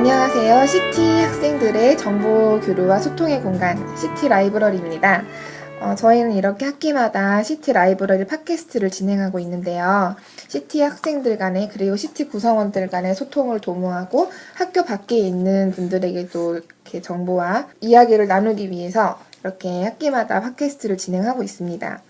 안녕하세요. CT 학생들의 정보 교류와 소통의 공간 CT 라이브러리입니다. 저희는 이렇게 학기마다 CT 라이브러리 팟캐스트를 진행하고 있는데요. CT 학생들 간에 그리고 CT 구성원들 간의 소통을 도모하고 학교 밖에 있는 분들에게도 이렇게 정보와 이야기를 나누기 위해서 이렇게 학기마다 팟캐스트를 진행하고 있습니다.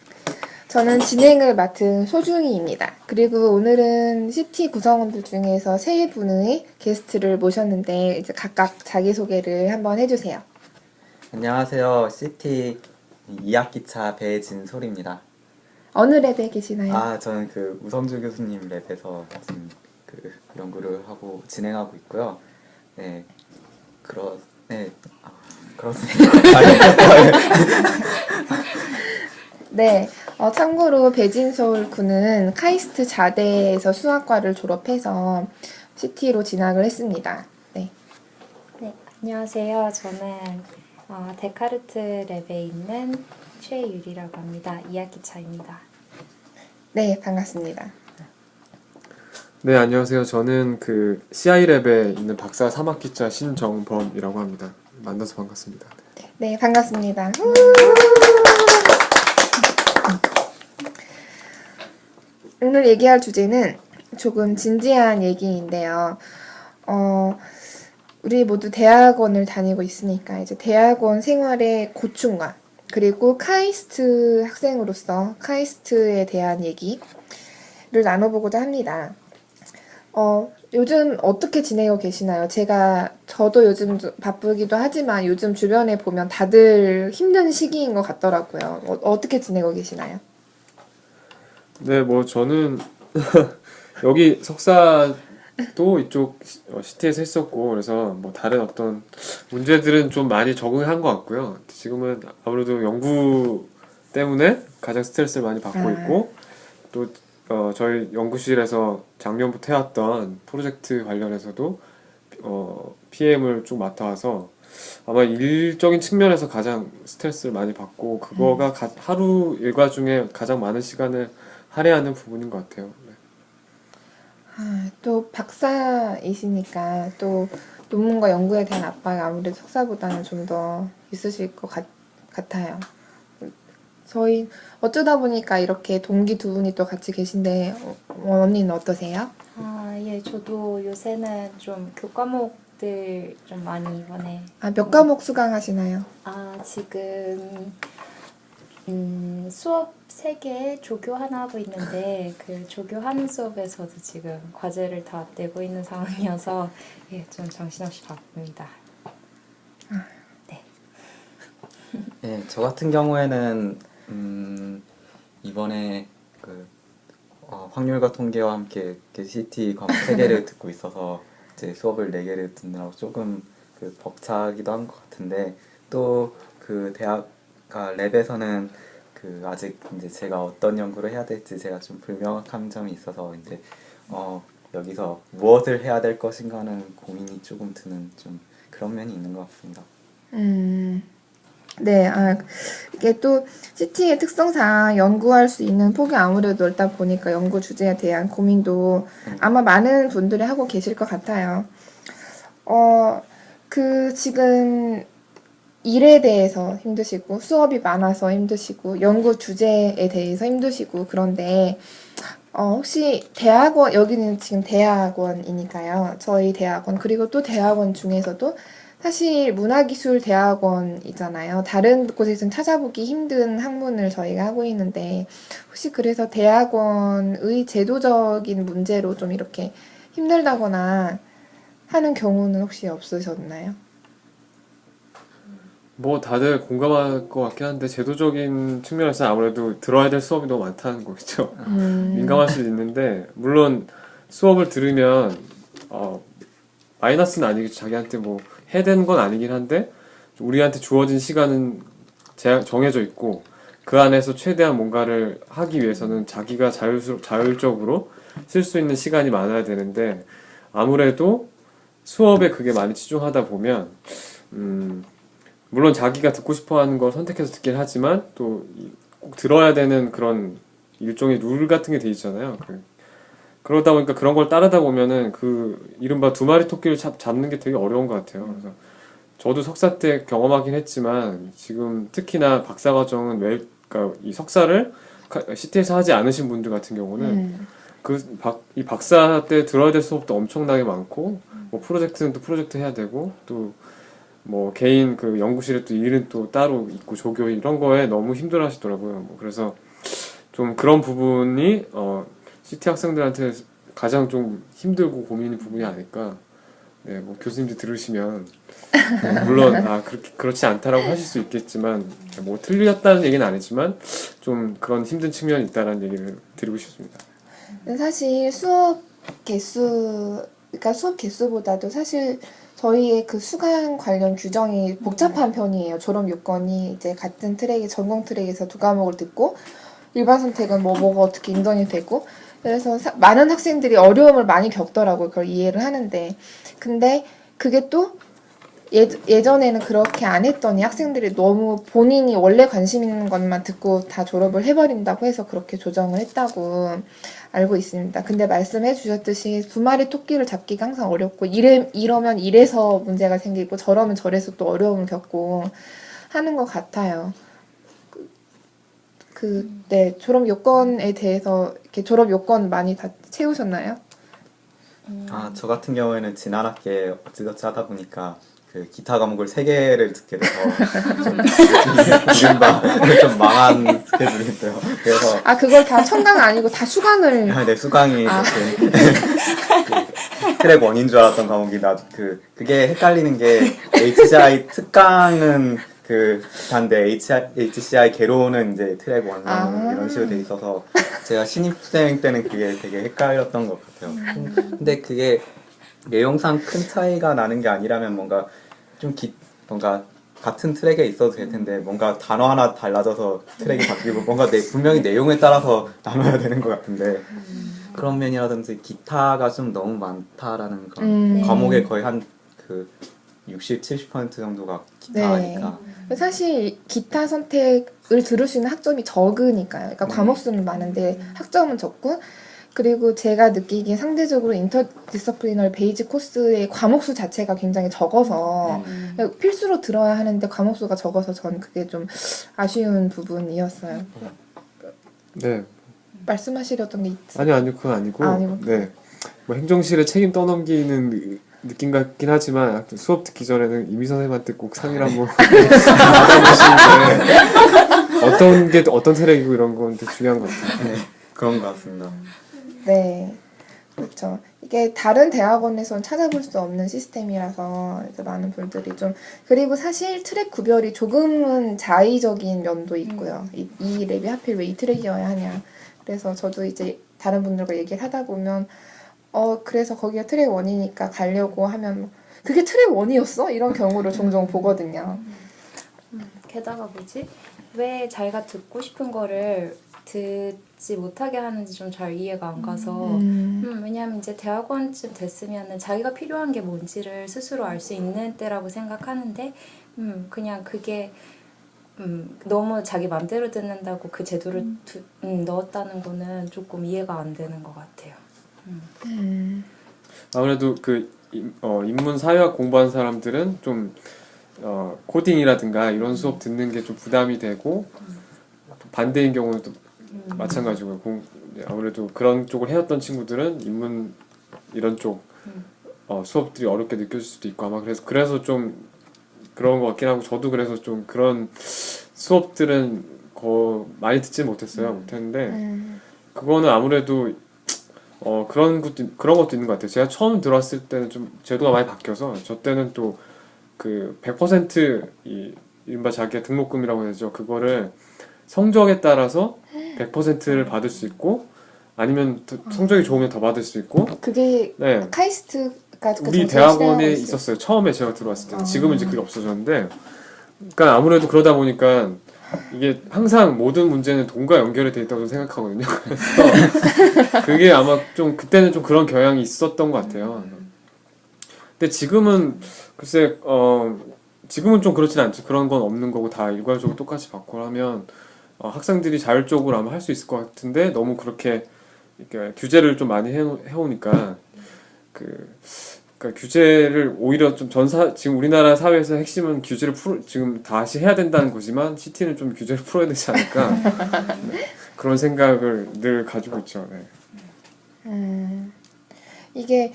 저는 진행을 맡은 소중이입니다. 그리고 오늘은 CT 구성원들 중에서 세 분의 게스트를 모셨는데 이제 각각 자기소개를 한번 해주세요. 안녕하세요. CT 2학기차 배진솔입니다. 어느 랩에 계시나요? 저는 우성주 교수님 랩에서 지금 연구를 하고 진행하고 있고요. 그렇습니다. 네. 참고로 배진솔 군은 카이스트 자대에서 수학과를 졸업해서 CT로 진학을 했습니다. 네. 네, 안녕하세요. 저는 데카르트 랩에 있는 최유리라고 합니다. 2학기 차입니다. 네, 반갑습니다. 네, 안녕하세요. 저는 CI랩에 있는 박사 3학기차 신정범이라고 합니다. 만나서 반갑습니다. 네, 반갑습니다. 오늘 얘기할 주제는 조금 진지한 얘기인데요. 우리 모두 대학원을 다니고 있으니까 이제 대학원 생활의 고충과 그리고 카이스트 학생으로서 카이스트에 대한 얘기를 나눠보고자 합니다. 요즘 어떻게 지내고 계시나요? 저도 요즘 바쁘기도 하지만 요즘 주변에 보면 다들 힘든 시기인 것 같더라고요. 어떻게 지내고 계시나요? 네, 저는 여기 석사도 이쪽 CT에서 했었고, 그래서 다른 어떤 문제들은 좀 많이 적응한 것 같고요. 지금은 아무래도 연구 때문에 가장 스트레스를 많이 받고 있고, 또 저희 연구실에서 작년부터 해왔던 프로젝트 관련해서도 PM을 쭉 맡아와서 아마 일적인 측면에서 가장 스트레스를 많이 받고 그거가 하루 일과 중에 가장 많은 시간을 할애하는 부분인 것 같아요. 네. 또 박사이시니까 또 논문과 연구에 대한 압박이 아무래도 석사보다는 좀 더 있으실 것 같아요. 저희 어쩌다 보니까 이렇게 동기 두 분이 또 같이 계신데 언니는 어떠세요? 예, 저도 요새는 좀 교과목들 좀 많이 이번에 몇 과목 수강하시나요? 지금 수업 3개, 조교 하나 하고 있는데 그 조교 하는 수업에서도 지금 과제를 다 내고 있는 상황이어서 좀 정신없이 바쁩니다. 네, 저 같은 경우에는 이번에 확률과 통계와 함께 CT 과목 3개를 듣고 있어서 이제 수업을 4개를 듣느라고 조금 벅차기도 한 것 같은데, 또 대학 랩에서는 아직 이제 제가 어떤 연구를 해야 될지 제가 좀 불명확한 점이 있어서 이제 여기서 무엇을 해야 될 것인가는 고민이 조금 드는 좀 그런 면이 있는 것 같습니다. 네, 이게 또 CT의 특성상 연구할 수 있는 폭이 아무래도 넓다 보니까 연구 주제에 대한 고민도 아마 많은 분들이 하고 계실 것 같아요. 지금 일에 대해서 힘드시고 수업이 많아서 힘드시고 연구 주제에 대해서 힘드시고 그런데 혹시 대학원, 여기는 지금 대학원이니까요. 저희 대학원 그리고 또 대학원 중에서도 사실 문화기술 대학원이잖아요. 다른 곳에서는 찾아보기 힘든 학문을 저희가 하고 있는데 혹시 그래서 대학원의 제도적인 문제로 좀 이렇게 힘들다거나 하는 경우는 혹시 없으셨나요? 다들 공감할 것 같긴 한데 제도적인 측면에서 아무래도 들어야 될 수업이 너무 많다는 거겠죠. 민감할 수도 있는데, 물론 수업을 들으면 마이너스는 아니겠죠. 자기한테 해야 되는 건 아니긴 한데 우리한테 주어진 시간은 정해져 있고 그 안에서 최대한 뭔가를 하기 위해서는 자기가 자율적으로 쓸 수 있는 시간이 많아야 되는데, 아무래도 수업에 그게 많이 치중하다 보면 물론 자기가 듣고 싶어하는 걸 선택해서 듣긴 하지만 또 꼭 들어야 되는 그런 일종의 룰 같은 게 돼 있잖아요. 그러다 보니까 그런 걸 따르다 보면은 그 이른바 두 마리 토끼를 잡는 게 되게 어려운 것 같아요. 그래서 저도 석사 때 경험하긴 했지만 지금 특히나 박사 과정은 그러니까 이 석사를 CT에서 하지 않으신 분들 같은 경우는 이 박사 때 들어야 될 수업도 엄청나게 많고 뭐 프로젝트는 또 프로젝트 해야 되고 또 뭐 개인 그 연구실에 또 일은 또 따로 있고 조교 이런 거에 너무 힘들어하시더라고요. 뭐 그래서 좀 그런 부분이 CT 학생들한테 가장 좀 힘들고 고민인 부분이 아닐까. 네, 뭐 교수님들 들으시면 물론 그렇지 않다라고 하실 수 있겠지만 뭐 틀렸다는 얘기는 아니지만 좀 그런 힘든 측면이 있다라는 얘기를 드리고 싶습니다. 근데 사실 수업 개수보다도 사실 저희의 그 수강 관련 규정이 복잡한 편이에요. 졸업 요건이 이제 같은 트랙에 전공 트랙에서 두 과목을 듣고 일반 선택은 뭐가 어떻게 인정이 되고 그래서 많은 학생들이 어려움을 많이 겪더라고요. 그걸 이해를 하는데 근데 그게 또 예전에는 그렇게 안 했더니 학생들이 너무 본인이 원래 관심 있는 것만 듣고 다 졸업을 해버린다고 해서 그렇게 조정을 했다고 알고 있습니다. 근데 말씀해 주셨듯이 두 마리 토끼를 잡기가 항상 어렵고 이러면 이래서 문제가 생기고 저러면 저래서 또 어려움을 겪고 하는 것 같아요. 네, 졸업 요건에 대해서 이렇게 졸업 요건 많이 다 채우셨나요? 저 같은 경우에는 지난 학기에 어찌저찌 하다 보니까 그 기타 과목을 3개를 듣게 돼서 좀 이른바 좀 망한 스케줄인데요. 그래서 그걸 다 청강 아니고 다 수강을 네, 수강이 그 트랙 1인 줄 알았던 과목이 그게 헷갈리는 게 HCI 특강은 그 기타인데 HCI 개론은 이제 트랙 1 이런 식으로 돼 있어서 제가 신입생 때는 그게 되게 헷갈렸던 것 같아요. 근데 그게 내용상 큰 차이가 나는 게 아니라면 뭔가 뭔가 같은 트랙에 있어도 될 텐데 뭔가 단어 하나 달라져서 트랙이 바뀌고 뭔가 분명히 내용에 따라서 나눠야 되는 것 같은데 그런 면이라든지 기타가 좀 너무 많다라는 그런 과목의 거의 한 그 60-70% 정도가 기타니까. 네. 사실 기타 선택을 들을 수 있는 학점이 적으니까요. 그러니까 과목 수는 많은데 학점은 적고 그리고 제가 느끼기에 상대적으로 인터디서플리너리 베이직 코스의 과목 수 자체가 굉장히 적어서 필수로 들어야 하는데 과목 수가 적어서 전 그게 좀 아쉬운 부분이었어요. 네. 말씀하시려던 게 있어요? 아니요, 그건 아니고. 아니고. 네. 뭐 행정실에 책임 떠넘기는 느낌 같긴 하지만 수업 듣기 전에는 이미 선생님한테 꼭 상의를 한번 받아보시는데 어떤 트랙이고 이런 건 되게 중요한 것 같아요. 네, 그런 것 같습니다. 네, 그렇죠. 이게 다른 대학원에서는 찾아볼 수 없는 시스템이라서 이제 많은 분들이 좀 그리고 사실 트랙 구별이 조금은 자의적인 면도 있고요. 이 랩이 하필 왜 이 트랙이어야 하냐. 그래서 저도 이제 다른 분들과 얘기를 하다 보면 그래서 거기가 트랙 1이니까 가려고 하면 그게 트랙 1이었어? 이런 경우를 종종 보거든요. 게다가 왜 자기가 듣고 싶은 거를 듣지 못하게 하는지 좀 잘 이해가 안 가서 왜냐하면 이제 대학원쯤 됐으면은 자기가 필요한 게 뭔지를 스스로 알 수 있는 때라고 생각하는데 그냥 그게 너무 자기 맘대로 듣는다고 그 제도를 넣었다는 거는 조금 이해가 안 되는 것 같아요. 아무래도 그 인문 사회학 공부하는 사람들은 좀 코딩이라든가 이런 수업 듣는 게 좀 부담이 되고 반대인 경우는 또 마찬가지고요. 아무래도 그런 쪽을 해왔던 친구들은 인문 이런 쪽 수업들이 어렵게 느껴질 수도 있고 아마 그래서 좀 그런 것 같긴 하고 저도 그래서 좀 그런 수업들은 많이 듣지 못했는데 그거는 아무래도 그런 것도 있는 것 같아요. 제가 처음 들어왔을 때는 좀 제도가 많이 바뀌어서 저 때는 또 그 100% 이른바 자기가 등록금이라고 해야죠. 그거를 성적에 따라서 100%를 받을 수 있고 아니면 성적이 좋으면 더 받을 수 있고 그게 네. 카이스트가 우리 대학원에 있었어요. 처음에 제가 들어왔을 때는. 지금은 이제 그게 없어졌는데 그러니까 아무래도 그러다 보니까 이게 항상 모든 문제는 돈과 연결이 돼 있다고 생각하거든요. 그래서 그게 아마 좀 그때는 좀 그런 경향이 있었던 것 같아요. 근데 지금은 글쎄 지금은 좀 그렇진 않죠. 그런 건 없는 거고 다 일괄적으로 똑같이 받고 하면 학생들이 자율적으로 아마 할 수 있을 것 같은데 너무 그렇게 그러니까 규제를 좀 많이 해오니까 그러니까 규제를 오히려 좀 지금 우리나라 사회에서 핵심은 규제를 지금 다시 해야 된다는 거지만 CT는 좀 규제를 풀어야 되지 않을까 네, 그런 생각을 늘 가지고 있죠. 네. 이게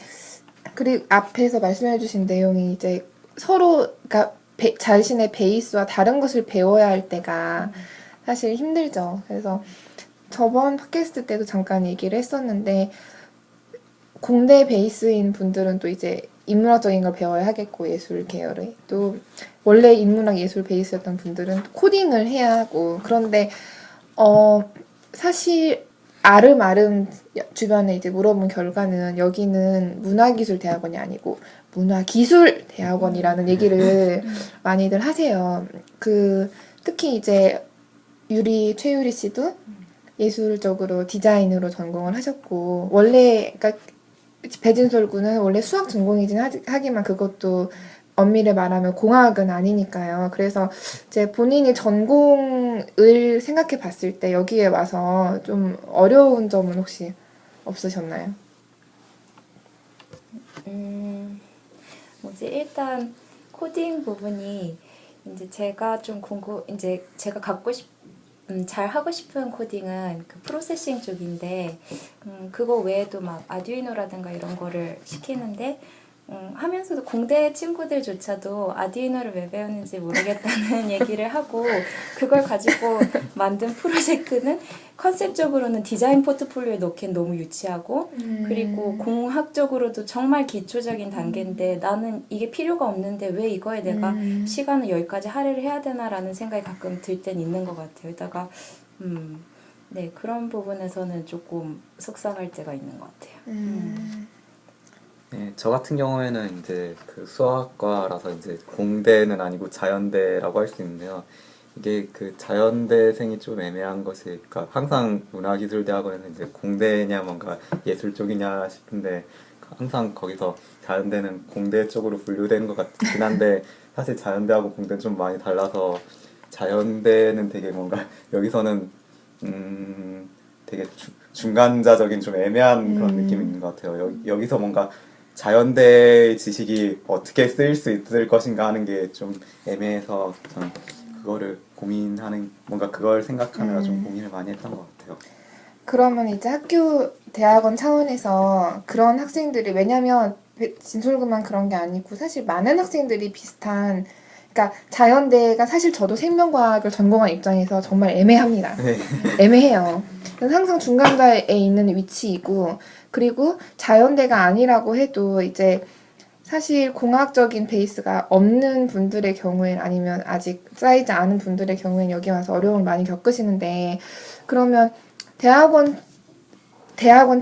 그리고 앞에서 말씀해주신 내용이 이제 서로 그러니까 자신의 베이스와 다른 것을 배워야 할 때가 사실 힘들죠. 그래서 저번 팟캐스트 때도 잠깐 얘기를 했었는데 공대 베이스인 분들은 또 이제 인문학적인 걸 배워야 하겠고 예술 계열의 또 원래 인문학 예술 베이스였던 분들은 코딩을 해야 하고 그런데 사실 아름아름 주변에 이제 물어본 결과는 여기는 문화기술대학원이 아니고 문화기술대학원이라는 얘기를 많이들 하세요. 특히 이제 최유리 씨도 예술적으로 디자인으로 전공을 하셨고 원래 그러니까 배진솔 군은 원래 수학 전공이긴 하지만 그것도 엄밀히 말하면 공학은 아니니까요. 그래서 이제 본인이 전공을 생각해 봤을 때 여기에 와서 좀 어려운 점은 혹시 없으셨나요? 일단 코딩 부분이 이제 제가 좀 이제 제가 잘 하고 싶은 코딩은 그 프로세싱 쪽인데 그거 외에도 막 아두이노라든가 이런 거를 시키는데 하면서도 공대 친구들조차도 아두이노를 왜 배우는지 모르겠다는 얘기를 하고 그걸 가지고 만든 프로젝트는 컨셉적으로는 디자인 포트폴리오에 넣기엔 너무 유치하고 그리고 공학적으로도 정말 기초적인 단계인데 나는 이게 필요가 없는데 왜 이거에 내가 시간을 여기까지 할애를 해야 되나라는 생각이 가끔 들 땐 있는 것 같아요. 게다가 네, 그런 부분에서는 조금 속상할 때가 있는 것 같아요. 네, 저 같은 경우에는 이제 그 수학과라서 이제 공대는 아니고 자연대라고 할 수 있는데요. 이게 그 자연대생이 좀 애매한 것이, 그러니까 항상 문화기술대학원에는 이제 공대냐 뭔가 예술 쪽이냐 싶은데 항상 거기서 자연대는 공대 쪽으로 분류되는 것 같긴 한데 사실 자연대하고 공대는 좀 많이 달라서 자연대는 되게 뭔가 여기서는 되게 중간자적인 좀 애매한 그런 느낌이 있는 것 같아요. 여기서 뭔가 자연대의 지식이 어떻게 쓰일 수 있을 것인가 하는 게 좀 애매해서 저는 그거를 뭔가 그걸 생각하느라 좀 고민을 많이 했던 것 같아요. 그러면 이제 학교 대학원 차원에서 그런 학생들이 왜냐면 진솔구만 그런 게 아니고 사실 많은 학생들이 비슷한 그러니까 자연대가 사실 저도 생명과학을 전공한 입장에서 정말 애매합니다. 네. 애매해요. 그래서 항상 중간자에 있는 위치이고 그리고 자연대가 아니라고 해도 이제 사실 공학적인 베이스가 없는 분들의 경우에는 아니면 아직 쌓이지 않은 분들의 경우에는 여기 와서 어려움을 많이 겪으시는데 그러면 대학원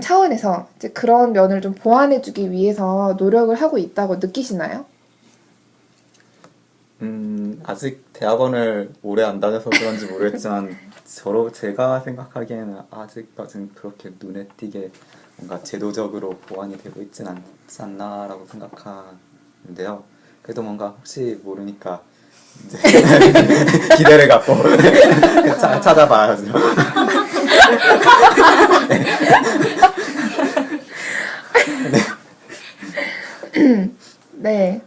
차원에서 이제 그런 면을 좀 보완해주기 위해서 노력을 하고 있다고 느끼시나요? 아직 대학원을 오래 안 다녀서 그런지 모르겠지만 제가 생각하기에는 아직까지는 그렇게 눈에 띄게 뭔가 제도적으로 보완이 되고 있진 않지 않나라고 생각하는데요. 그래도 뭔가 혹시 모르니까 이제 기대를 갖고 찾아봐야죠. 네.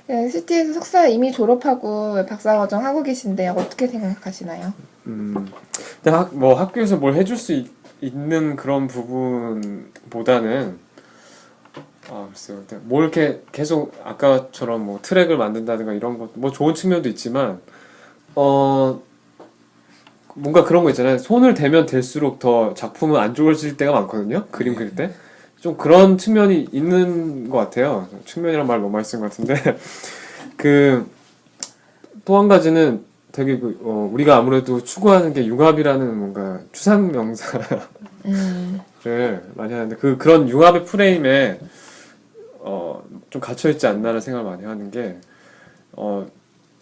CT에서 석사 이미 졸업하고 박사과정 하고 계신데 어떻게 생각하시나요? 근데 학교에서 뭘 해줄 수 있는 그런 부분보다는 글쎄요. 뭐 이렇게 계속 아까처럼 뭐 트랙을 만든다든가 이런 것 뭐 좋은 측면도 있지만 뭔가 그런 거 있잖아요. 손을 대면 될수록 더 작품은 안 좋아질 때가 많거든요. 그림 그릴 때. 좀 그런 측면이 있는 것 같아요. 측면이란 말 너무 많이 쓴 것 같은데 또 한 가지는 되게 우리가 아무래도 추구하는 게 융합이라는 뭔가 추상 명사를 많이 하는데 그런 융합의 프레임에 좀 갇혀 있지 않나라는 생각을 많이 하는 게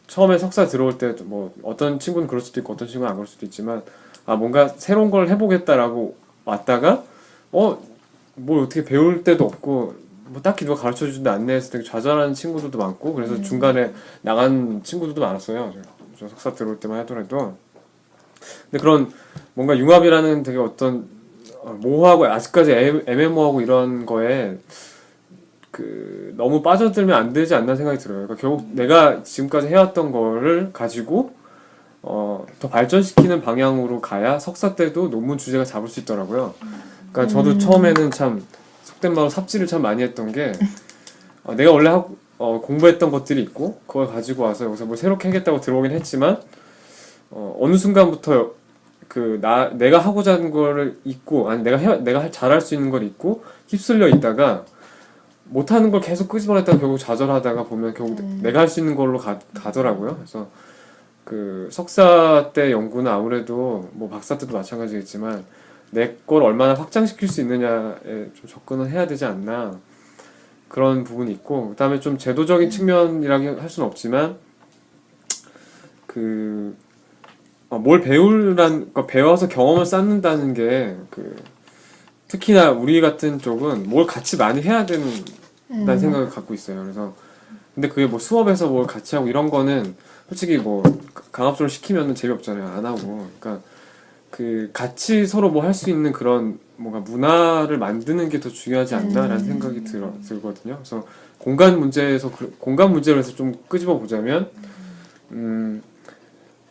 처음에 석사 들어올 때 뭐 어떤 친구는 그럴 수도 있고 어떤 친구는 안 그럴 수도 있지만 뭔가 새로운 걸 해보겠다라고 왔다가 뭘 어떻게 배울 때도 없고 뭐 딱히 누가 가르쳐주는데 안내해서 되게 좌절하는 친구들도 많고 그래서 중간에 나간 친구들도 많았어요. 저 석사 들어올 때만 하더라도 근데 그런 뭔가 융합이라는 되게 어떤 모호하고 아직까지 애매모호하고 이런 거에 그 너무 빠져들면 안 되지 않나 생각이 들어요. 그러니까 결국 내가 지금까지 해왔던 거를 가지고 더 발전시키는 방향으로 가야 석사 때도 논문 주제가 잡을 수 있더라고요. 그러니까 저도 처음에는 참 속된 말로 삽질을 참 많이 했던 게 내가 원래 공부했던 것들이 있고 그걸 가지고 와서 여기서 뭐 새롭게 하겠다고 들어오긴 했지만 어느 순간부터 내가 하고자 하는 거를 잊고 아니 내가 잘할 수 있는 걸 잊고 휩쓸려 있다가 못하는 걸 계속 끄집어냈다가 결국 좌절하다가 보면 결국 내가 할 수 있는 걸로 가더라고요. 그래서 그 석사 때 연구는 아무래도 뭐 박사 때도 마찬가지겠지만 내 걸 얼마나 확장시킬 수 있느냐에 좀 접근을 해야 되지 않나 그런 부분이 있고 그다음에 좀 제도적인 측면이라고 할 수는 없지만 뭘 그러니까 배워서 경험을 쌓는다는 게 특히나 우리 같은 쪽은 뭘 같이 많이 해야 된다는 생각을 갖고 있어요. 그래서 근데 그게 뭐 수업에서 뭘 같이 하고 이런 거는 솔직히 뭐 강압적으로 시키면은 재미없잖아요. 안 하고. 그러니까 같이 서로 뭐 할 수 있는 그런 뭔가 문화를 만드는 게 더 중요하지 않나라는 생각이 들거든요. 그래서 공간 문제로 해서 좀 끄집어 보자면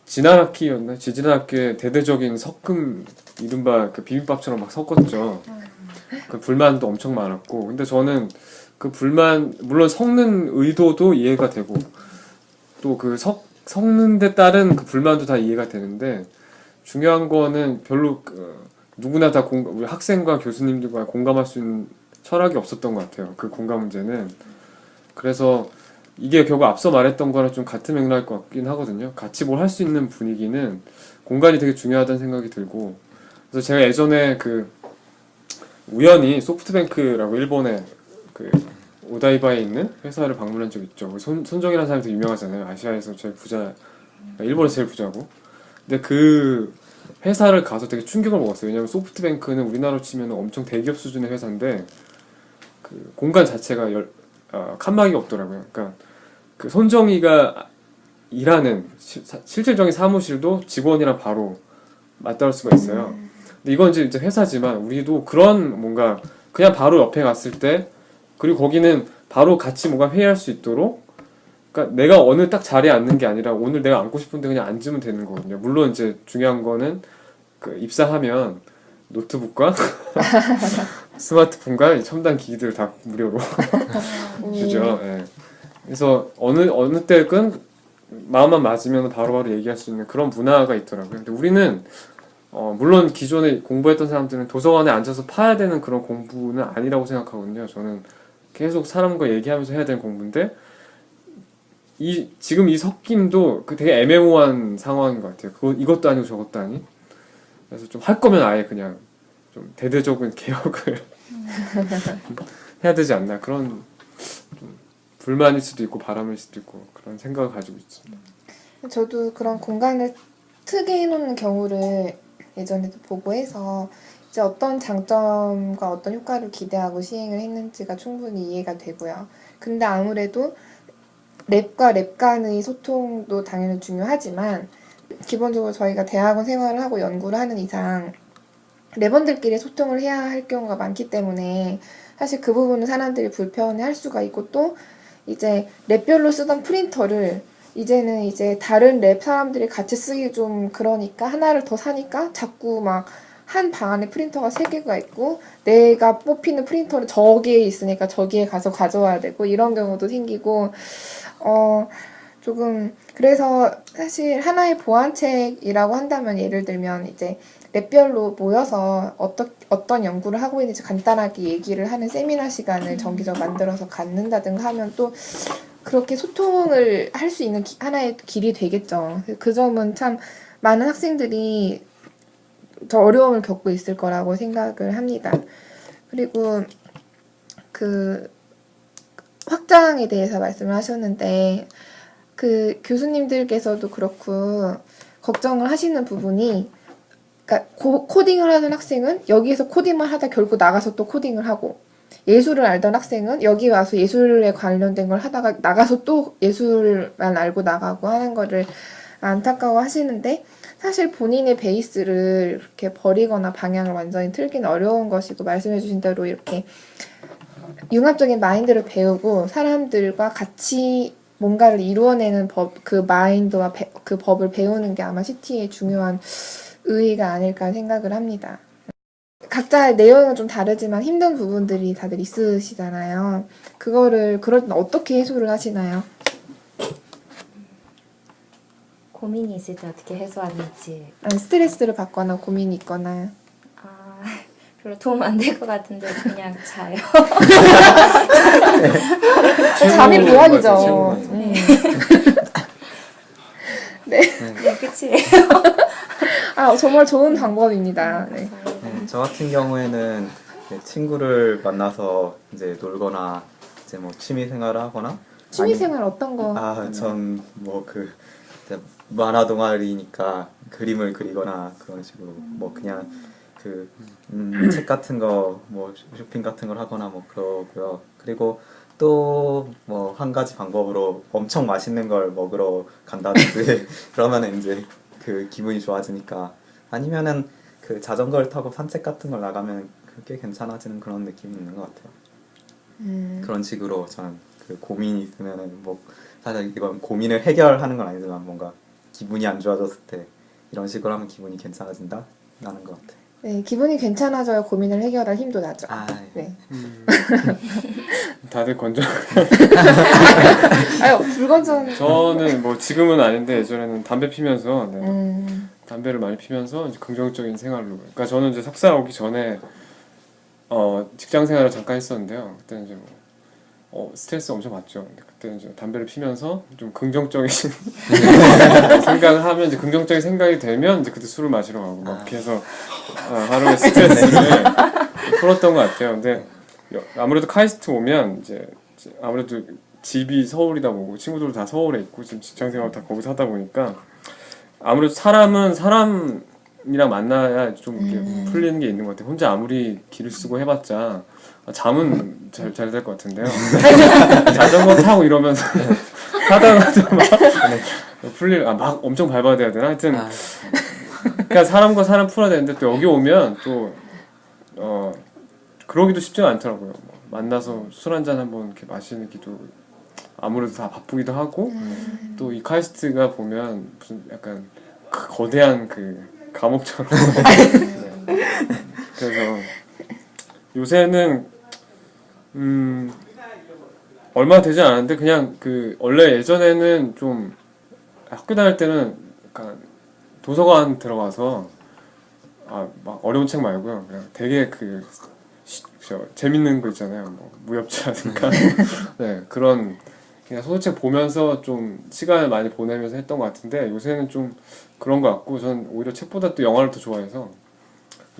지지난 학기에 대대적인 섞음 이른바 비빔밥처럼 막 섞었죠. 그 불만도 엄청 많았고 근데 저는 그 불만 물론 섞는 의도도 이해가 되고 또 섞는 데 따른 그 불만도 다 이해가 되는데 중요한 거는 별로 누구나 다 우리 학생과 교수님들과 공감할 수 있는 철학이 없었던 것 같아요. 그 공감 문제는. 그래서 이게 결국 앞서 말했던 거랑 좀 같은 맥락일 것 같긴 하거든요. 같이 뭘 할 수 있는 분위기는 공간이 되게 중요하다는 생각이 들고 그래서 제가 예전에 우연히 소프트뱅크라고 일본의 오다이바에 있는 회사를 방문한 적 있죠. 손정이라는 사람이 되게 유명하잖아요. 아시아에서 제일 부자, 일본에서 제일 부자고. 근데 그 회사를 가서 되게 충격을 먹었어요. 왜냐면 소프트뱅크는 우리나라로 치면 엄청 대기업 수준의 회사인데 공간 자체가 칸막이가 없더라고요. 그러니까 손정이가 일하는 실질적인 사무실도 직원이랑 바로 맞닿을 수가 있어요. 근데 이건 이제 회사지만 우리도 그런 뭔가 그냥 바로 옆에 갔을 때 그리고 거기는 바로 같이 뭔가 회의할 수 있도록 그러니까 내가 어느 딱 자리에 앉는 게 아니라 오늘 내가 앉고 싶은데 그냥 앉으면 되는 거거든요. 물론 이제 중요한 거는 입사하면 노트북과 스마트폰과 첨단 기기들 다 무료로 주죠. 예. 그래서 어느 때건 마음만 맞으면 바로바로 얘기할 수 있는 그런 문화가 있더라고요. 근데 우리는 물론 기존에 공부했던 사람들은 도서관에 앉아서 파야 되는 그런 공부는 아니라고 생각하거든요. 저는 계속 사람과 얘기하면서 해야 되는 공부인데 지금 이 섞임도 되게 애매모호한 상황인 것 같아요. 이것도 아니고 저것도 아닌. 그래서 좀 할 거면 아예 그냥 좀 대대적인 개혁을 해야 되지 않나 그런 좀 불만일 수도 있고 바람일 수도 있고 그런 생각을 가지고 있습니다. 저도 그런 공간을 트게 해놓는 경우를 예전에도 보고 해서 이제 어떤 장점과 어떤 효과를 기대하고 시행을 했는지가 충분히 이해가 되고요. 근데 아무래도 랩과 랩 간의 소통도 당연히 중요하지만 기본적으로 저희가 대학원 생활을 하고 연구를 하는 이상 랩원들끼리 소통을 해야 할 경우가 많기 때문에 사실 그 부분은 사람들이 불편해할 수가 있고 또 이제 랩별로 쓰던 프린터를 이제는 이제 다른 랩 사람들이 같이 쓰기 좀 그러니까 하나를 더 사니까 자꾸 막 한 방 안에 프린터가 3개가 있고 내가 뽑히는 프린터는 저기에 있으니까 저기에 가서 가져와야 되고 이런 경우도 생기고 조금 그래서 사실 하나의 보완책이라고 한다면 예를 들면 이제 랩별로 모여서 어떤 연구를 하고 있는지 간단하게 얘기를 하는 세미나 시간을 정기적으로 만들어서 갖는다든가 하면 또 그렇게 소통을 할 수 있는 하나의 길이 되겠죠. 그 점은 참 많은 학생들이 더 어려움을 겪고 있을 거라고 생각을 합니다. 그리고 확장에 대해서 말씀을 하셨는데 교수님들께서도 그렇고 걱정을 하시는 부분이 그러니까 코딩을 하는 학생은 여기에서 코딩만 하다 결국 나가서 또 코딩을 하고 예술을 알던 학생은 여기 와서 예술에 관련된 걸 하다가 나가서 또 예술만 알고 나가고 하는 거를 안타까워 하시는데 사실 본인의 베이스를 이렇게 버리거나 방향을 완전히 틀기는 어려운 것이고 말씀해 주신 대로 이렇게 융합적인 마인드를 배우고 사람들과 같이 뭔가를 이루어내는 법, 그 마인드와 그 법을 배우는 게 아마 CT의 중요한 의의가 아닐까 생각을 합니다. 각자 내용은 좀 다르지만 힘든 부분들이 다들 있으시잖아요. 그럴 땐 어떻게 해소를 하시나요? 고민이 있을 때 어떻게 해소하는지. 아니, 스트레스를 받거나 고민이 있거나. 아, 별로 도움 안 될 것 같은데 그냥 자요. 잠이 최고 보약이죠. 맞아, 최고 맞아. 그냥 끝이에요. 아, 정말 좋은 방법입니다. 네. 네, 저 같은 경우에는 이제 친구를 만나서 이제 놀거나 이제 뭐 취미 생활을 하거나 취미생활 어떤 거? 전 뭐 만화 동아리니까 그림을 그리거나 그런 식으로 뭐 그냥 책 같은 거 뭐 쇼핑 같은 걸 하거나 뭐 그러고요. 그리고 또 뭐 한 가지 방법으로 엄청 맛있는 걸 먹으러 간다든지 그러면은 이제 그 기분이 좋아지니까 아니면은 그 자전거를 타고 산책 같은 걸 나가면 그게 괜찮아지는 그런 느낌이 있는 것 같아요. 그런 식으로 저는 그 고민이 있으면은 뭐 사실 이건 고민을 해결하는 건 아니지만 뭔가 기분이 안 좋아졌을 때 이런 식으로 하면 기분이 괜찮아진다 라는 것 같아요. 네, 기분이 괜찮아져야 고민을 해결할 힘도 나죠. 네. 다들 건조. 아유, 불건전. 저는 뭐 지금은 아닌데 예전에는 담배 피면서 담배를 많이 피면서 이제 긍정적인 생활로. 그러니까 저는 이제 석사 오기 전에 직장 생활을 잠깐 했었는데요. 그때는 이제 스트레스 엄청 받죠. 근데 그때 이제 담배를 피면서 좀 긍정적인 생각을 하면 이제 긍정적인 생각이 되면 이제 그때 술을 마시러 가고 막 이렇게 해서 하루의 스트레스를 풀었던 것 같아요. 근데 아무래도 카이스트 오면 이제 아무래도 집이 서울이다 보고 친구들도 다 서울에 있고 지금 직장 생활 다 거기서 하다 보니까 아무래도 사람은 사람이랑 만나야 좀 이렇게 풀리는 게 있는 것 같아요. 혼자 아무리 길을 쓰고 해봤자 잠은 잘 될 것 같은데요. 자전거 타고 이러면서 하다가도 막 막 엄청 밟아야 되나? 하여튼 그러니까 사람과 사람 풀어야 되는데 또 여기 오면 또 그러기도 쉽지가 않더라고요. 뭐 만나서 술 한잔 한번 이렇게 마시기도 아무래도 다 바쁘기도 하고 또 이 카이스트가 보면 무슨 약간 거대한 그 감옥처럼 네. 그래서 요새는 얼마 되지 않았는데 그냥 원래 예전에는 좀 학교 다닐 때는 약간 도서관 들어가서 막 어려운 책 말고요 그냥 되게 재밌는 거 있잖아요 뭐 무협지라든가 네 그런 그냥 소설책 보면서 좀 시간을 많이 보내면서 했던 것 같은데 요새는 좀 그런 것 같고 저는 오히려 책보다 또 영화를 더 좋아해서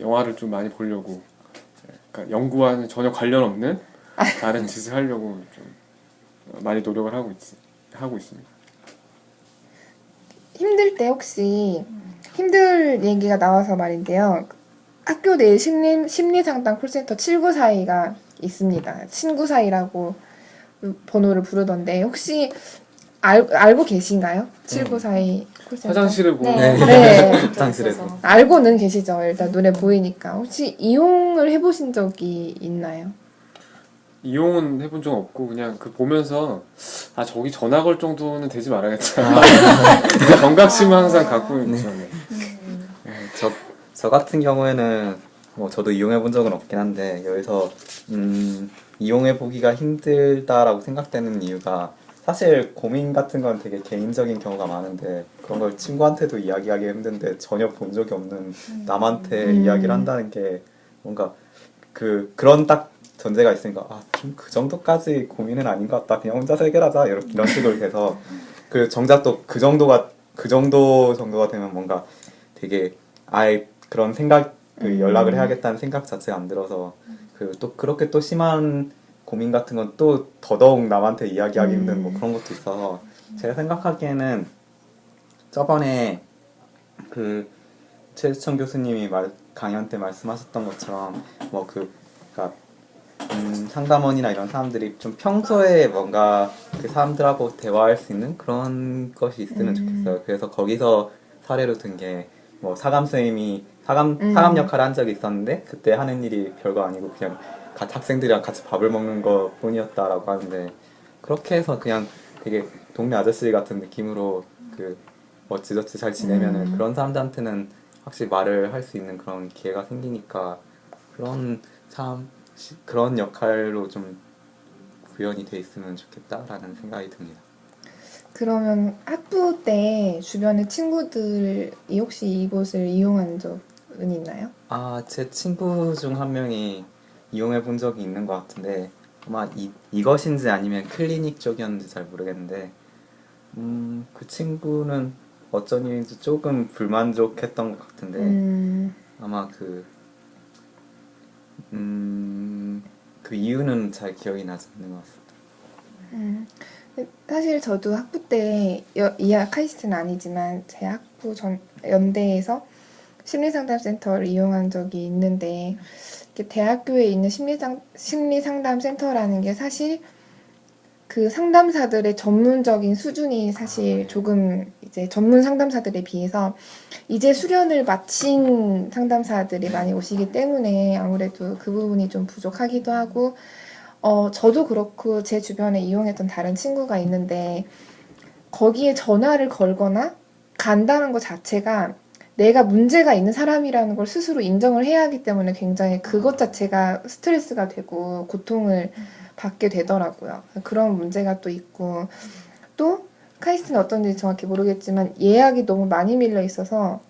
영화를 좀 많이 보려고 그러니까 연구와는 전혀 관련 없는 다른 짓을 하려고 좀 많이 노력을 하고 있습니다. 힘들 때 혹시 힘들 얘기가 나와서 말인데요. 학교 내 심리상담 콜센터 7942가 있습니다. 친구 사이라고 번호를 부르던데 혹시 알고 계신가요? 7942 콜센터? 화장실을 보면 네. 화장실에서. 알고는 계시죠. 일단 눈에 보이니까. 혹시 이용을 해보신 적이 있나요? 이용은 해본 적 없고 그냥 보면서 저기 전화 걸 정도는 되지 말아야겠다. 경각심을 항상 갖고 있죠. 저 같은 경우에는 뭐 저도 이용해 본 적은 없긴 한데 여기서 이용해 보기가 힘들다라고 생각되는 이유가 사실 고민 같은 건 되게 개인적인 경우가 많은데 그런 걸 친구한테도 이야기하기 힘든데 전혀 본 적이 없는 남한테 이야기를 한다는 게 뭔가 그런 딱 전제가 있으니까 좀 그 정도까지 고민은 아닌 것 같다 그냥 혼자서 해결하자 이런 식으로 돼서 정작 또 그 정도가 되면 뭔가 되게 아예 그런 생각 연락을 해야겠다는 생각 자체가 안 들어서 또 그렇게 또 심한 고민 같은 건 또 더더욱 남한테 이야기하기 힘든 뭐 그런 것도 있어서 제가 생각하기에는 저번에 최수천 교수님이 강연 때 말씀하셨던 것처럼 그러니까 상담원이나 이런 사람들이 좀 평소에 뭔가 그 사람들하고 대화할 수 있는 그런 것이 있으면 좋겠어요. 그래서 거기서 사례로 든 게 뭐 사감 선생님이 사감 역할을 한 적이 있었는데 그때 하는 일이 별거 아니고 그냥 학생들이랑 같이 밥을 먹는 것 뿐이었다라고 하는데 그렇게 해서 그냥 되게 동네 아저씨 같은 느낌으로 그 어찌저찌 잘 지내면은 그런 사람들한테는 확실히 말을 할 수 있는 그런 기회가 생기니까 그런 사람 그런 역할로 좀 구현이 돼 있으면 좋겠다라는 생각이 듭니다. 그러면 학부 때 주변의 친구들이 혹시 이곳을 이용한 적은 있나요? 제 친구 중 한 명이 이용해 본 적이 있는 것 같은데 아마 이것인지 아니면 클리닉 쪽이었는지 잘 모르겠는데 그 친구는 어쩐 일인지 조금 불만족했던 것 같은데 아마 그 이유는 잘 기억이 나지 않는 것 같습니다. 사실 저도 학부 때 카이스트는 아니지만 제 학부 연대에서 심리상담센터를 이용한 적이 있는데 이렇게 대학교에 있는 심리상담센터라는 게 사실 그 상담사들의 전문적인 수준이 사실 조금 이제 전문 상담사들에 비해서 이제 수련을 마친 상담사들이 많이 오시기 때문에 아무래도 그 부분이 좀 부족하기도 하고 저도 그렇고 제 주변에 이용했던 다른 친구가 있는데 거기에 전화를 걸거나 간다는 것 자체가 내가 문제가 있는 사람이라는 걸 스스로 인정을 해야 하기 때문에 굉장히 그것 자체가 스트레스가 되고 고통을 받게 되더라고요. 그런 문제가 또 있고 또 카이스트는 어떤지 정확히 모르겠지만 예약이 너무 많이 밀려 있어서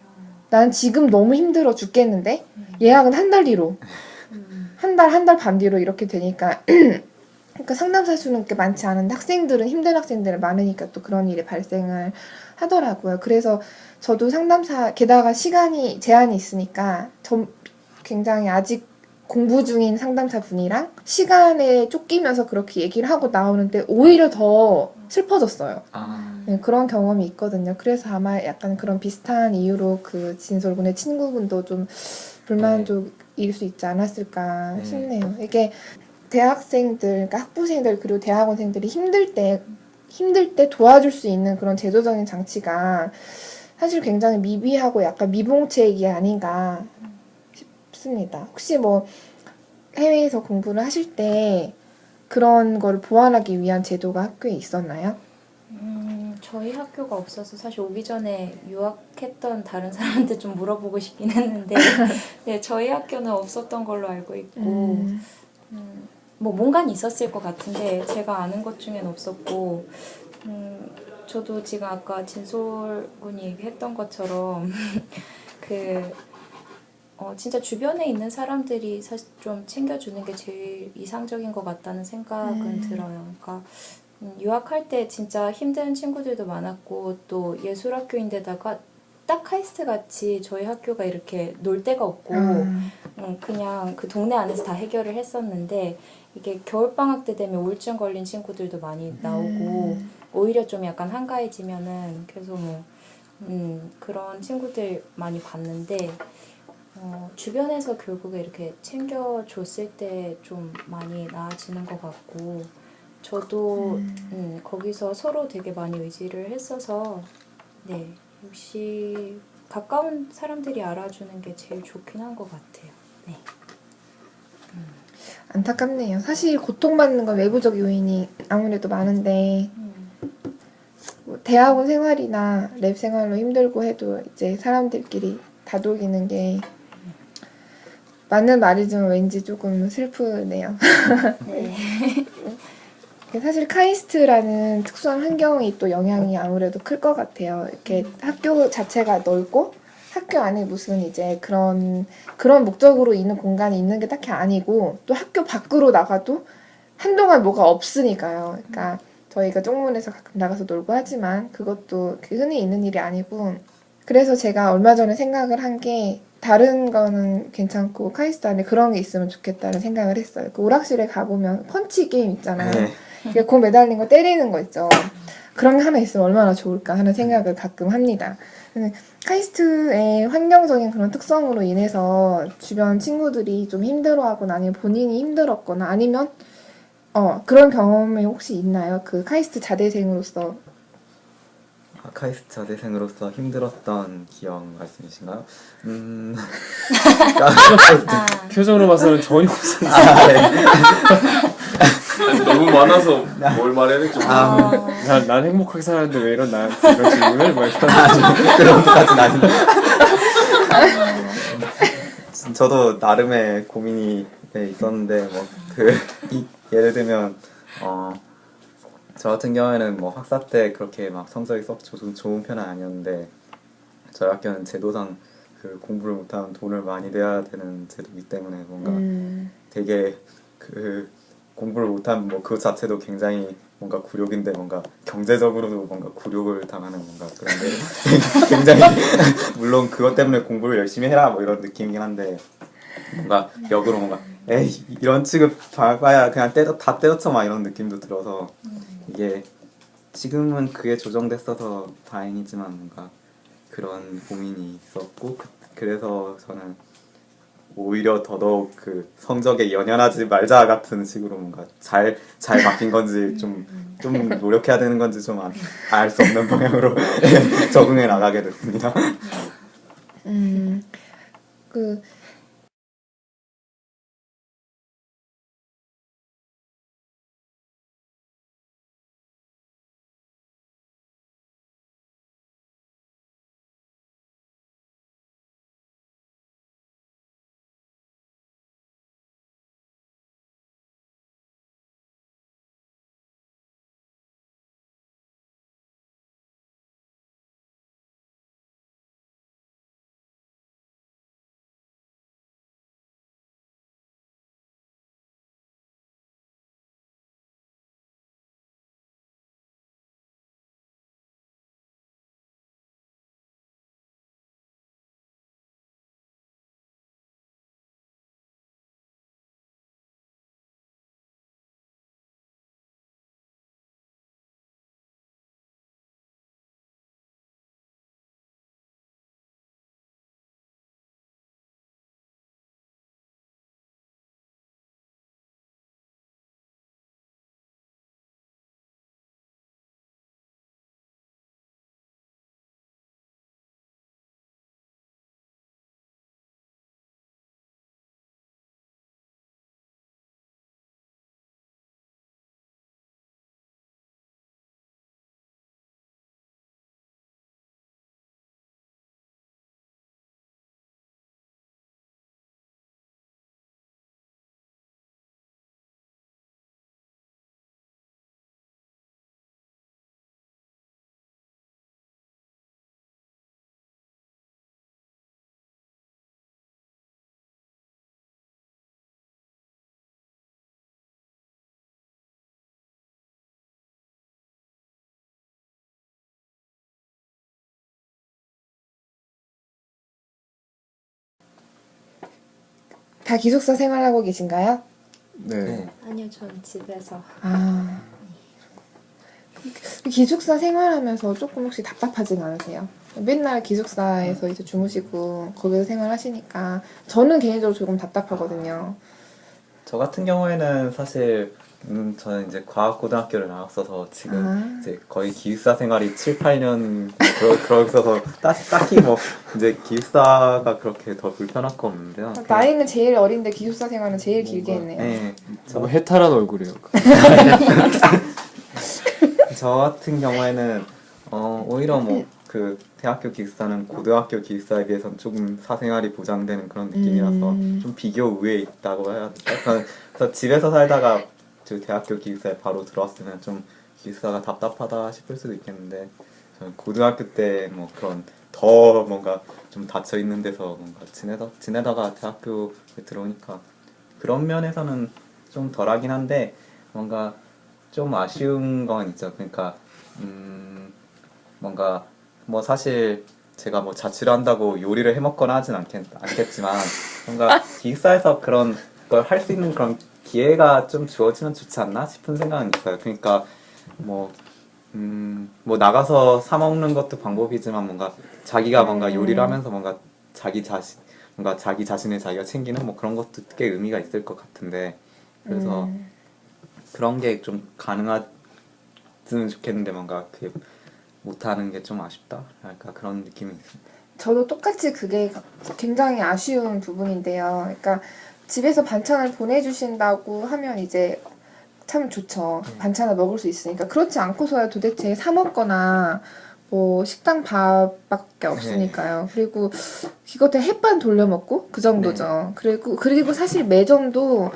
난 지금 너무 힘들어 죽겠는데 예약은 한 달 뒤로 한 달 반 뒤로 이렇게 되니까 그러니까 상담사 수는 그렇게 많지 않은데 학생들은 힘든 학생들은 많으니까 또 그런 일이 발생을 하더라고요. 그래서 저도 상담사 게다가 시간이 제한이 있으니까 굉장히 아직 공부 중인 상담사 분이랑 시간에 쫓기면서 그렇게 얘기를 하고 나오는데 오히려 더 슬퍼졌어요. 네, 그런 경험이 있거든요. 그래서 아마 약간 그런 비슷한 이유로 그 진솔군의 친구분도 좀 불만족일 수 있지 않았을까 싶네요. 이게 대학생들, 그러니까 학부생들 그리고 대학원생들이 힘들 때 도와줄 수 있는 그런 제도적인 장치가 사실 굉장히 미비하고 약간 미봉책이 아닌가 싶습니다. 혹시 뭐 해외에서 공부를 하실 때 그런 거를 보완하기 위한 제도가 학교에 있었나요? 저희 학교가 없어서 사실 오기 전에 유학했던 다른 사람한테 좀 물어보고 싶긴 했는데 네, 저희 학교는 없었던 걸로 알고 있고 뭐 뭔가는 있었을 것 같은데 제가 아는 것 중엔 없었고 저도 지금 아까 진솔군이 얘기했던 것처럼 진짜 주변에 있는 사람들이 사실 좀 챙겨주는 게 제일 이상적인 것 같다는 생각은 들어요. 그러니까 유학할 때 진짜 힘든 친구들도 많았고 또 예술학교인데다가 딱 카이스트 같이 저희 학교가 이렇게 놀 데가 없고 그냥 그 동네 안에서 다 해결을 했었는데 이게 겨울방학 때 되면 우울증 걸린 친구들도 많이 나오고 오히려 좀 약간 한가해지면은 계속 그런 친구들 많이 봤는데 주변에서 결국에 이렇게 챙겨줬을 때 좀 많이 나아지는 것 같고 저도 거기서 서로 되게 많이 의지를 했어서 네 역시 가까운 사람들이 알아주는 게 제일 좋긴 한 것 같아요. 네. 안타깝네요. 사실 고통받는 건 외부적 요인이 아무래도 많은데 뭐 대학원 생활이나 랩 생활로 힘들고 해도 이제 사람들끼리 다독이는 게 맞는 말이지만 왠지 조금 슬프네요. 네. 사실 카이스트라는 특수한 환경이 또 영향이 아무래도 클 것 같아요. 이렇게 학교 자체가 넓고 학교 안에 무슨 이제 그런 목적으로 있는 공간이 있는 게 딱히 아니고 또 학교 밖으로 나가도 한동안 뭐가 없으니까요. 그러니까 저희가 쪽문에서 가끔 나가서 놀고 하지만 그것도 흔히 있는 일이 아니고 그래서 제가 얼마 전에 생각을 한 게 다른 거는 괜찮고 카이스트 안에 그런 게 있으면 좋겠다는 생각을 했어요. 그 오락실에 가보면 펀치 게임 있잖아요. 네. 이게 공 매달린 거 때리는 거 있죠. 그런 게 하나 있으면 얼마나 좋을까 하는 생각을 가끔 합니다. 카이스트의 환경적인 그런 특성으로 인해서 주변 친구들이 좀 힘들어하거나 아니면 본인이 힘들었거나 아니면 그런 경험이 혹시 있나요? 그 카이스트 자대생으로서. 카이스트 자대생으로서 힘들었던 기억 말씀이신가요? 표정으로 봐서는 전혀 없었는데 네. 너무 많아서 뭘 말해야 될지 어, 난 행복하게 살았는데 왜 이런 나한테 이런 질문을 막 이런 그런 것까지는 아닌데. 저도 나름의 고민이 있었는데 예를 들면 저 같은 경우에는 뭐 학사 때 그렇게 막 성적이 썩 좋은 편은 아니었는데 저희 학교는 제도상 그 공부를 못하면 돈을 많이 내야 되는 제도이기 때문에 뭔가 되게 그 공부를 못하면 뭐 그 자체도 굉장히 뭔가 굴욕인데 뭔가 경제적으로도 뭔가 굴욕을 당하는 뭔가 그런데 굉장히 물론 그것 때문에 공부를 열심히 해라 뭐 이런 느낌이긴 한데 뭔가 역으로 뭔가 에이 이런 취급 받아야 그냥 다 때려쳐 막 이런 느낌도 들어서 이게 지금은 그게 조정됐어서 다행이지만 뭔가 그런 고민이 있었고 그래서 저는 오히려 더더욱 그 성적에 연연하지 말자 같은 식으로 뭔가 잘 바뀐 건지 좀 노력해야 되는 건지 좀 알 수 없는 방향으로 적응해 나가게 됐습니다. 그 다 기숙사 생활하고 계신가요? 네. 아니요, 전 집에서. 기숙사 생활하면서 조금 혹시 답답하진 않으세요? 맨날 기숙사에서 이제 주무시고 거기서 생활하시니까 저는 개인적으로 조금 답답하거든요. 저 같은 경우에는 사실 저는 이제 과학고등학교를 나왔어서 지금 이제 거의 기숙사 생활이 7, 8년 그러고서 딱히 뭐 이제 기숙사가 그렇게 더 불편할 거 없는데요. 나이는 제일 어린데 기숙사 생활은 제일 길게 했네요. 네, 너무 해탈한 얼굴이에요. 저 같은 경우에는 오히려 뭐 그 대학교 기숙사는 고등학교 기숙사에 비해서는 조금 사생활이 보장되는 그런 느낌이라서 좀 비교 우위에 있다고 해야 될까? 그래서 집에서 살다가 저 대학교 기숙사에 바로 들어왔으면 좀 기숙사가 답답하다 싶을 수도 있겠는데 저는 고등학교 때 뭐 그런 더 뭔가 좀 닫혀 있는 데서 뭔가 지내다가 대학교에 들어오니까 그런 면에서는 좀 덜하긴 한데 뭔가 좀 아쉬운 건 있죠. 그러니까 뭔가 뭐 사실 제가 뭐 자취를 한다고 요리를 해먹거나 하진 않겠지만 뭔가 기숙사에서 그런 걸 할 수 있는 그런 기회가 좀 주어지면 좋지 않나 싶은 생각은 있어요. 그러니까 뭐 뭐 나가서 사 먹는 것도 방법이지만 뭔가 자기가 뭔가 요리를 하면서 뭔가 자기 자신을 자기가 챙기는 뭐 그런 것도 꽤 의미가 있을 것 같은데 그래서 그런 게 좀 가능했으면 좋겠는데 뭔가 그 못하는 게 좀 아쉽다. 약간 그런 느낌이 있습니다. 저도 똑같이 그게 굉장히 아쉬운 부분인데요. 그러니까 집에서 반찬을 보내주신다고 하면 이제 참 좋죠. 반찬을 먹을 수 있으니까. 그렇지 않고서야 도대체 사 먹거나 뭐 식당 밥밖에 없으니까요. 그리고 이것도 햇반 돌려 먹고 그 정도죠. 그리고 사실 매점도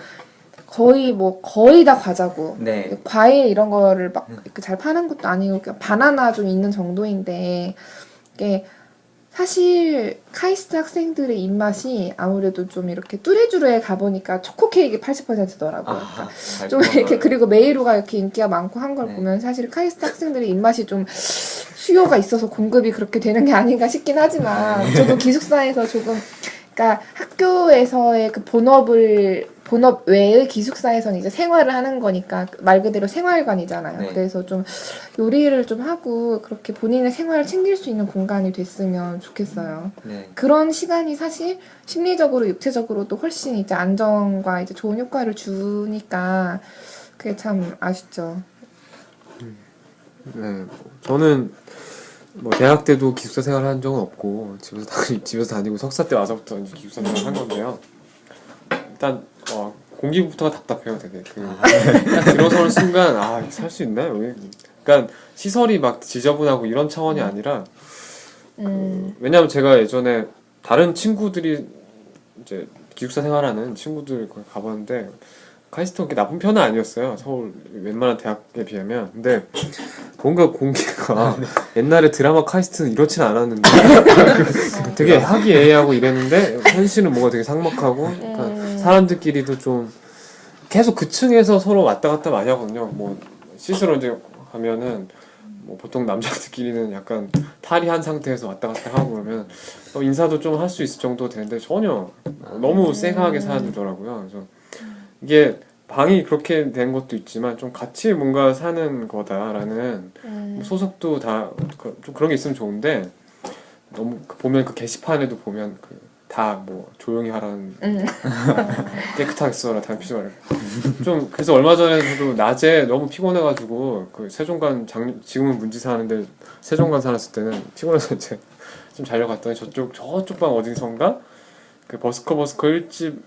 거의 다 과자고 네. 과일 이런 거를 막 이렇게 잘 파는 것도 아니고 그냥 바나나 좀 있는 정도인데 이게 사실 카이스트 학생들의 입맛이 아무래도 좀 이렇게 뚜레쥬르에 가보니까 초코 케이크 80%더라고요. 아, 좀 이렇게 그리고 메이로가 이렇게 인기가 많고 한 걸 네. 보면 사실 카이스트 학생들의 입맛이 좀 수요가 있어서 공급이 그렇게 되는 게 아닌가 싶긴 하지만 저도 기숙사에서 조금 그러니까 학교에서의 그 본업 외의 기숙사에서는 이제 생활을 하는 거니까 말 그대로 생활관이잖아요. 네. 그래서 좀 요리를 좀 하고 그렇게 본인의 생활을 챙길 수 있는 공간이 됐으면 좋겠어요. 네. 그런 시간이 사실 심리적으로 육체적으로도 훨씬 이제 안정과 이제 좋은 효과를 주니까 그게 참 아쉽죠. 네, 저는 뭐 대학 때도 기숙사 생활을 한 적은 없고 집에서 다니고 석사 때 와서부터 이제 기숙사 생활을 한 건데요. 일단 공기부터가 답답해요, 되게. 딱 들어서는 순간 살 수 있나? 여기? 그러니까 시설이 막 지저분하고 이런 차원이 아니라 왜냐면 제가 예전에 다른 친구들이 이제 기숙사 생활하는 친구들 거기 가봤는데 카이스트 그렇게 나쁜 편은 아니었어요. 서울 웬만한 대학에 비하면. 근데 뭔가 공기가 옛날에 드라마 카이스트는 이렇진 않았는데 되게 화기애애하고 이랬는데 현실은 뭔가 되게 삭막하고 그러니까 사람들끼리도 좀 계속 그 층에서 서로 왔다 갔다 많이 하거든요. 뭐 씻으러 이제 가면은 뭐 보통 남자들끼리는 약간 탈의한 상태에서 왔다 갔다 하고 그러면 인사도 좀 할 수 있을 정도 되는데 전혀 너무 쎄하게 살더라고요. 그래서 이게 방이 그렇게 된 것도 있지만 좀 같이 뭔가 사는 거다라는 뭐 소속도 다 좀 그런 게 있으면 좋은데 너무 보면 그 게시판에도 보면 다 뭐 조용히 하라는 깨끗하게 써라 다른 피지 말고 좀 그래서 얼마 전에 저도 낮에 너무 피곤해가지고 그 세종관 지금은 문지사 하는데 세종관 살았을 때는 피곤해서 이제 좀 자려고 갔더니 저쪽 방 어디선가 그 버스커 1집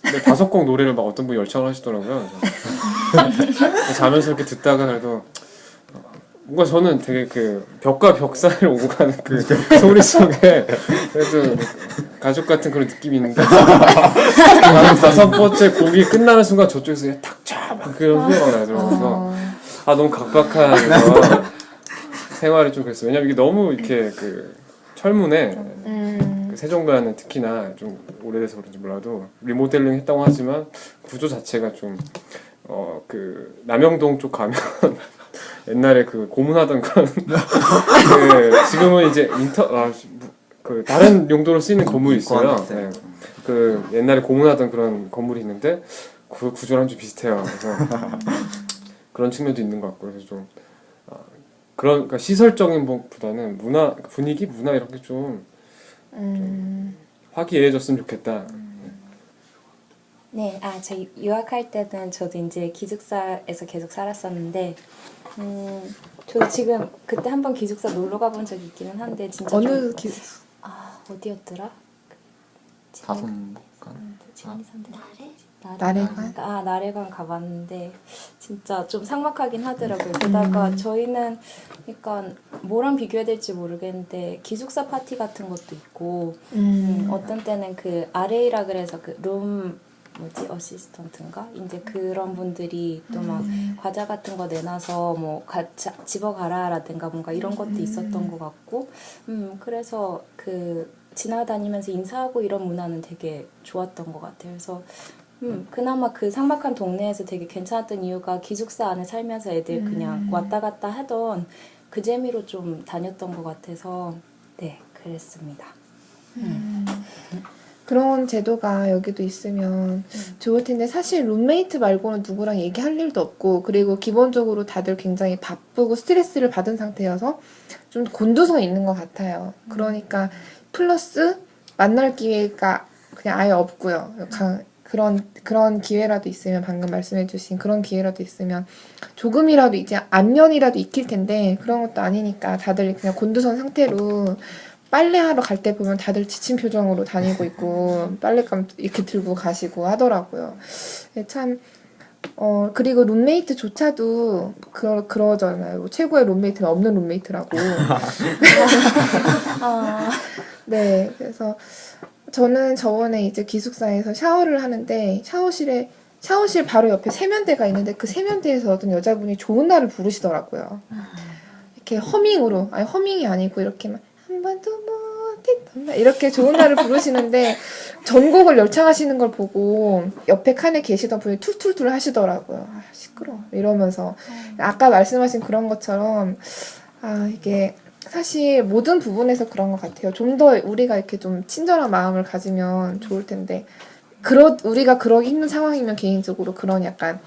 5곡 노래를 막 어떤 분이 열창을 하시더라고요. 그래서 자면서 이렇게 듣다가 그래도 뭔가 저는 되게 그 벽과 벽 사이를 오고 가는 그 소리 속에 그래도 가족 같은 그런 느낌이 있는데 나는 5번째 곡이 끝나는 순간 저쪽에서 탁차 막 그런 소리가 나더라고요. 너무 각박한 그런 생활이 좀 그랬어요. 왜냐면 이게 너무 이렇게 그 철문에 그 세종관은 특히나 좀 오래돼서 그런지 몰라도 리모델링 했다고 하지만 구조 자체가 좀 그 남영동 쪽 가면 옛날에 그 고문하던 그런 그 지금은 이제 그 다른 용도로 쓰이는 건물이 있어요. 네. 그 옛날에 고문하던 그런 건물이 있는데 그 구조랑 좀 비슷해요. 그래서 그런 측면도 있는 것 같고 그래서 좀 그러니까 시설적인 것보다는 문화 분위기 문화 이런 게 좀 화기애애해졌으면 좋겠다. 네, 저 유학할 때는 저도 이제 기숙사에서 계속 살았었는데, 저도 지금 그때 한번 기숙사 놀러 가본 적이 있기는 한데 진짜 어느 어디였더라? 사슴관. 나래관? 나래관 가봤는데 진짜 좀 삭막하긴 하더라고요. 게다가 저희는 그러니까 뭐랑 비교해야 될지 모르겠는데 기숙사 파티 같은 것도 있고 어떤 때는 그 RA라 그래서 그 룸 어시스턴트인가? 이제 그런 분들이 또 막 과자 같은 거 내놔서 뭐 같이 집어가라라든가 뭔가 이런 것도 있었던 것 같고 그래서 그 지나다니면서 인사하고 이런 문화는 되게 좋았던 것 같아요. 그래서 그나마 그 삭막한 동네에서 되게 괜찮았던 이유가 기숙사 안에 살면서 애들 그냥 왔다 갔다 하던 그 재미로 좀 다녔던 것 같아서 네, 그랬습니다. 그런 제도가 여기도 있으면 좋을 텐데 사실 룸메이트 말고는 누구랑 얘기할 일도 없고 그리고 기본적으로 다들 굉장히 바쁘고 스트레스를 받은 상태여서 좀 곤두서 있는 것 같아요. 그러니까 플러스 만날 기회가 그냥 아예 없고요. 그런 기회라도 있으면 방금 말씀해주신 그런 기회라도 있으면 조금이라도 이제 안면이라도 익힐 텐데 그런 것도 아니니까 다들 그냥 곤두선 상태로 빨래하러 갈 때 보면 다들 지친 표정으로 다니고 있고 빨랫감 이렇게 들고 가시고 하더라고요. 참 그리고 룸메이트조차도 그러잖아요. 최고의 룸메이트는 없는 룸메이트라고. 아, 네, 그래서 저는 저번에 이제 기숙사에서 샤워를 하는데 샤워실 바로 옆에 세면대가 있는데 그 세면대에서 어떤 여자분이 좋은 날을 부르시더라고요. 이렇게 허밍으로, 아니 허밍이 아니고 이렇게 막 한 번도 못했던 이렇게 좋은 날을 부르시는데 전곡을 열창하시는 걸 보고 옆에 칸에 계시던 분이 툴툴툴 하시더라고요. 아, 시끄러워. 이러면서 아까 말씀하신 그런 것처럼 이게 사실 모든 부분에서 그런 것 같아요. 좀 더 우리가 이렇게 좀 친절한 마음을 가지면 좋을 텐데 우리가 그러기 힘든 상황이면 개인적으로 그런 약간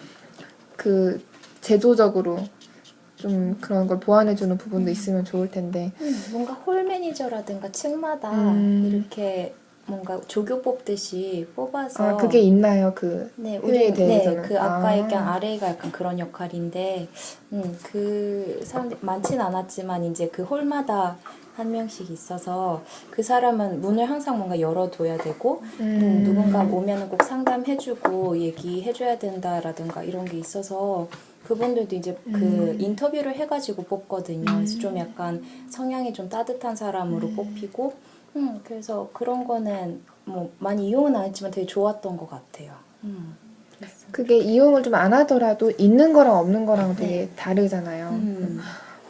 그 제도적으로 좀 그런 걸 보완해주는 부분도 있으면 좋을 텐데 뭔가 홀 매니저라든가 층마다 이렇게 뭔가 조교 뽑듯이 뽑아서 그게 있나요? 그 네, 회의에 우리 대해서는? 그 아까 얘기한 RA가 약간 그런 역할인데, 그 사람들 많진 않았지만 이제 그 홀마다 한 명씩 있어서 그 사람은 문을 항상 뭔가 열어둬야 되고, 누군가 오면은 꼭 상담해주고 얘기해줘야 된다라든가 이런 게 있어서. 그분들도 이제 그 인터뷰를 해가지고 뽑거든요. 그래서 좀 약간 성향이 좀 따뜻한 사람으로 뽑히고, 그래서 그런 거는 뭐 많이 이용은 안 했지만 되게 좋았던 것 같아요. 그랬어요. 그게 이용을 좀 안 하더라도 있는 거랑 없는 거랑 되게 네. 다르잖아요.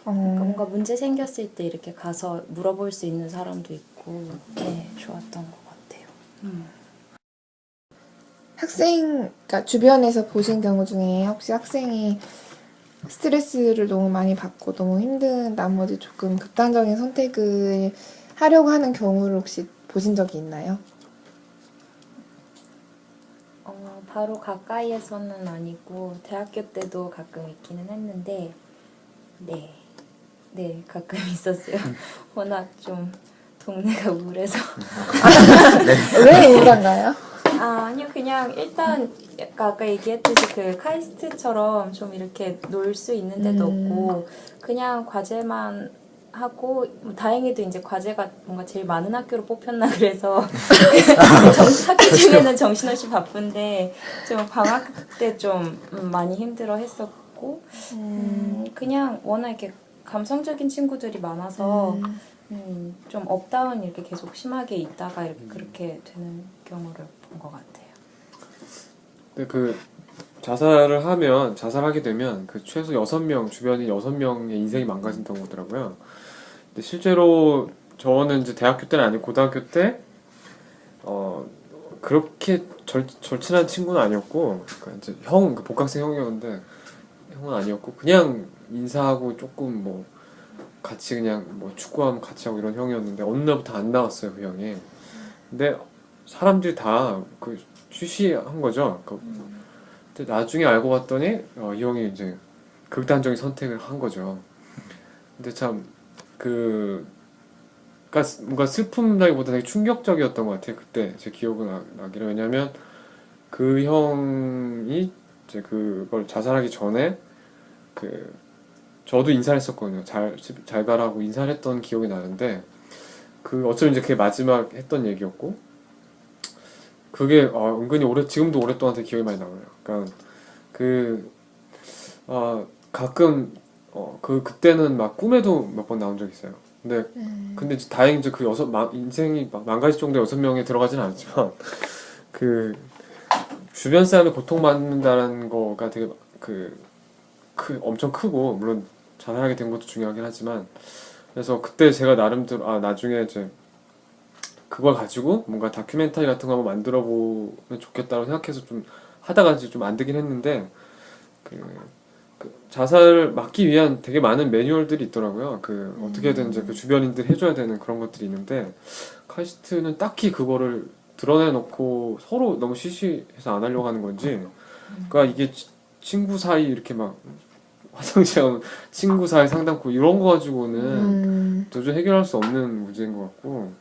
그러니까 뭔가 문제 생겼을 때 이렇게 가서 물어볼 수 있는 사람도 있고, 네, 좋았던 것 같아요. 그러니까 주변에서 보신 경우 중에 혹시 학생이 스트레스를 너무 많이 받고 너무 힘든 나머지 조금 극단적인 선택을 하려고 하는 경우를 혹시 보신 적이 있나요? 바로 가까이에서는 아니고 대학교 때도 가끔 있기는 했는데, 네, 가끔 있었어요. 워낙 좀 동네가 우울해서. 왜 우울한가요? 아니요, 그냥 일단 약간 아까 얘기했듯이 그 카이스트처럼 좀 이렇게 놀 수 있는 데도 없고 그냥 과제만 하고 다행히도 이제 과제가 뭔가 제일 많은 학교로 뽑혔나 그래서 학기 중에는 정신없이 바쁜데 좀 방학 때 좀 많이 힘들어 했었고 그냥 워낙 이렇게 감성적인 친구들이 많아서 좀 업다운 이렇게 계속 심하게 있다가 이렇게 그렇게 되는 경우를 본 것 같아요. 근데 그 자살하게 되면 그 최소 6명, 주변인 6명의 인생이 망가진다고 하더라고요. 근데 실제로 저는 이제 대학교 때는 아니고 고등학교 때 그렇게 절친한 친구는 아니었고, 그러니까 이제 그 복학생 형이었는데 형은 아니었고 그냥 인사하고 조금 뭐 같이 그냥 뭐 축구하면 같이 하고 이런 형이었는데 어느 날부터 안 나왔어요, 그 형이. 근데 사람들이 다 그 취시한 거죠. 근데 나중에 알고 봤더니 이 형이 이제 극단적인 선택을 한 거죠. 근데 참 그러니까 뭔가 슬픔이라기보다 되게 충격적이었던 것 같아요. 그때 제 기억은 나기로. 왜냐면 그 형이 이제 그걸 자살하기 전에 저도 인사를 했었거든요. 잘 가라고 인사를 했던 기억이 나는데 어쩌면 이제 그게 마지막 했던 얘기였고 그게 은근히 지금도 오랫동안 되게 기억이 많이 남아요. 그러니까 가끔 그때는 막 꿈에도 몇 번 나온 적 있어요. 근데 이제 다행히 이제 인생이 막 망가질 정도의 6명에 들어가진 않았지만 주변 사람이 고통받는다는 거가 되게 엄청 크고 물론 자살하게 된 것도 중요하긴 하지만 그래서 그때 제가 나름대로 나중에 이제 그걸 가지고 뭔가 다큐멘터리 같은 거 한번 만들어 보면 좋겠다고 생각해서 좀 하다가 이제 좀 안 되긴 했는데 자살을 막기 위한 되게 많은 매뉴얼들이 있더라고요. 어떻게든 이제 그 주변인들이 해줘야 되는 그런 것들이 있는데 카이스트는 딱히 그거를 드러내놓고 서로 너무 시시해서 안 하려고 하는 건지, 그러니까 이게 친구 사이 이렇게 막 화장실 가면 친구 사이 상담고 이런 거 가지고는 도저히 해결할 수 없는 문제인 것 같고,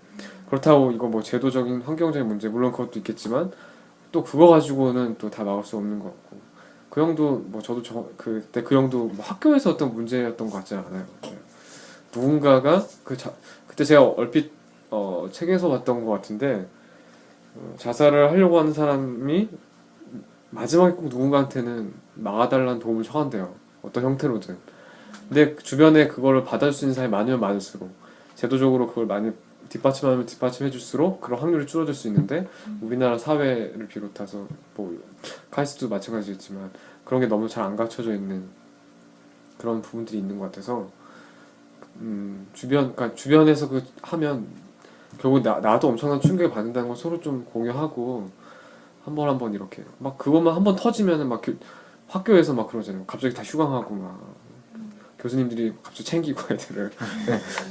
그렇다고 이거 뭐 제도적인 환경적인 문제 물론 그것도 있겠지만 또 그거 가지고는 또 다 막을 수 없는 것 같고, 그 형도 뭐 저도 그때 그 형도 뭐 학교에서 어떤 문제였던 것 같지 않아요. 누군가가 그때 제가 얼핏 책에서 봤던 것 같은데, 자살을 하려고 하는 사람이 마지막에 꼭 누군가한테는 막아달라는 도움을 청한대요. 어떤 형태로든. 근데 주변에 그거를 받아줄 수 있는 사람이 많으면 많을수록, 제도적으로 그걸 많이 뒷받침하면 뒷받침해줄수록 그런 확률이 줄어들 수 있는데, 우리나라 사회를 비롯해서 뭐 카이스트도 마찬가지겠지만 그런 게 너무 잘 안 갖춰져 있는 그런 부분들이 있는 것 같아서, 그러니까 주변에서 그 하면 결국 나도 엄청난 충격을 받는다는 걸 서로 좀 공유하고, 한 번 이렇게 막 그것만 한 번 터지면은 막 학교에서 막 그러잖아요. 갑자기 다 휴강하고 막 교수님들이 갑자기 챙기고 애들을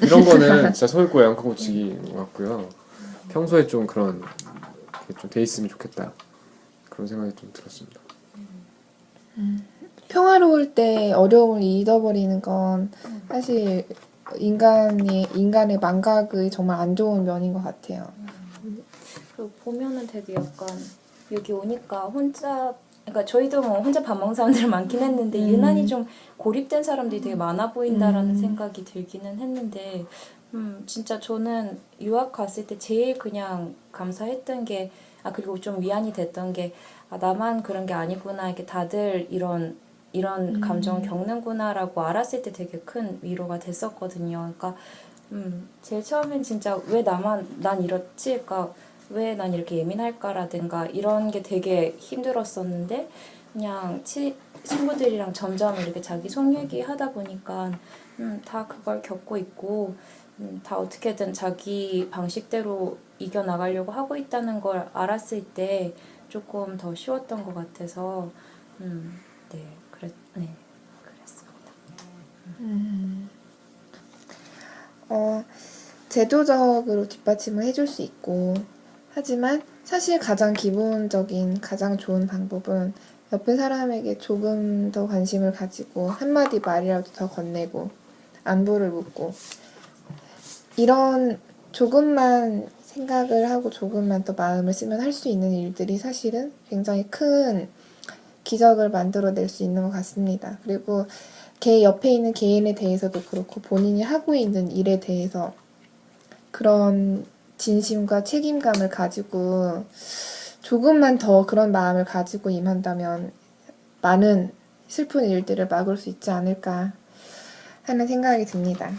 이런 거는 진짜 소일고 양크 고치기 같고요. 평소에 좀 그런 게 좀 돼 있으면 좋겠다, 그런 생각이 좀 들었습니다. 평화로울 때 어려움을 잊어버리는 건 사실 인간의 망각의 정말 안 좋은 면인 것 같아요. 그리고 보면은 되게 약간 여기 오니까 혼자, 그러니까 저희도 뭐 혼자 밥 먹는 사람들 많긴 했는데 유난히 좀 고립된 사람들이 되게 많아 보인다라는 생각이 들기는 했는데, 진짜 저는 유학 갔을 때 제일 그냥 감사했던 게, 그리고 좀 위안이 됐던 게, 나만 그런 게 아니구나, 이렇게 다들 이런 감정을 겪는구나라고 알았을 때 되게 큰 위로가 됐었거든요. 그러니까 제일 처음엔 진짜 왜 난 이렇지? 그러니까 왜 난 이렇게 예민할까라든가 이런 게 되게 힘들었었는데, 그냥 친구들이랑 점점 이렇게 자기 속 얘기하다 보니까 다 그걸 겪고 있고, 다 어떻게든 자기 방식대로 이겨나가려고 하고 있다는 걸 알았을 때 조금 더 쉬웠던 것 같아서, 그랬습니다. 제도적으로 뒷받침을 해줄 수 있고, 하지만 사실 가장 기본적인 가장 좋은 방법은 옆에 사람에게 조금 더 관심을 가지고 한마디 말이라도 더 건네고 안부를 묻고, 이런 조금만 생각을 하고 조금만 더 마음을 쓰면 할 수 있는 일들이 사실은 굉장히 큰 기적을 만들어낼 수 있는 것 같습니다. 그리고 걔 옆에 있는 개인에 대해서도 그렇고 본인이 하고 있는 일에 대해서 그런 진심과 책임감을 가지고 조금만 더 그런 마음을 가지고 임한다면 많은 슬픈 일들을 막을 수 있지 않을까 하는 생각이 듭니다.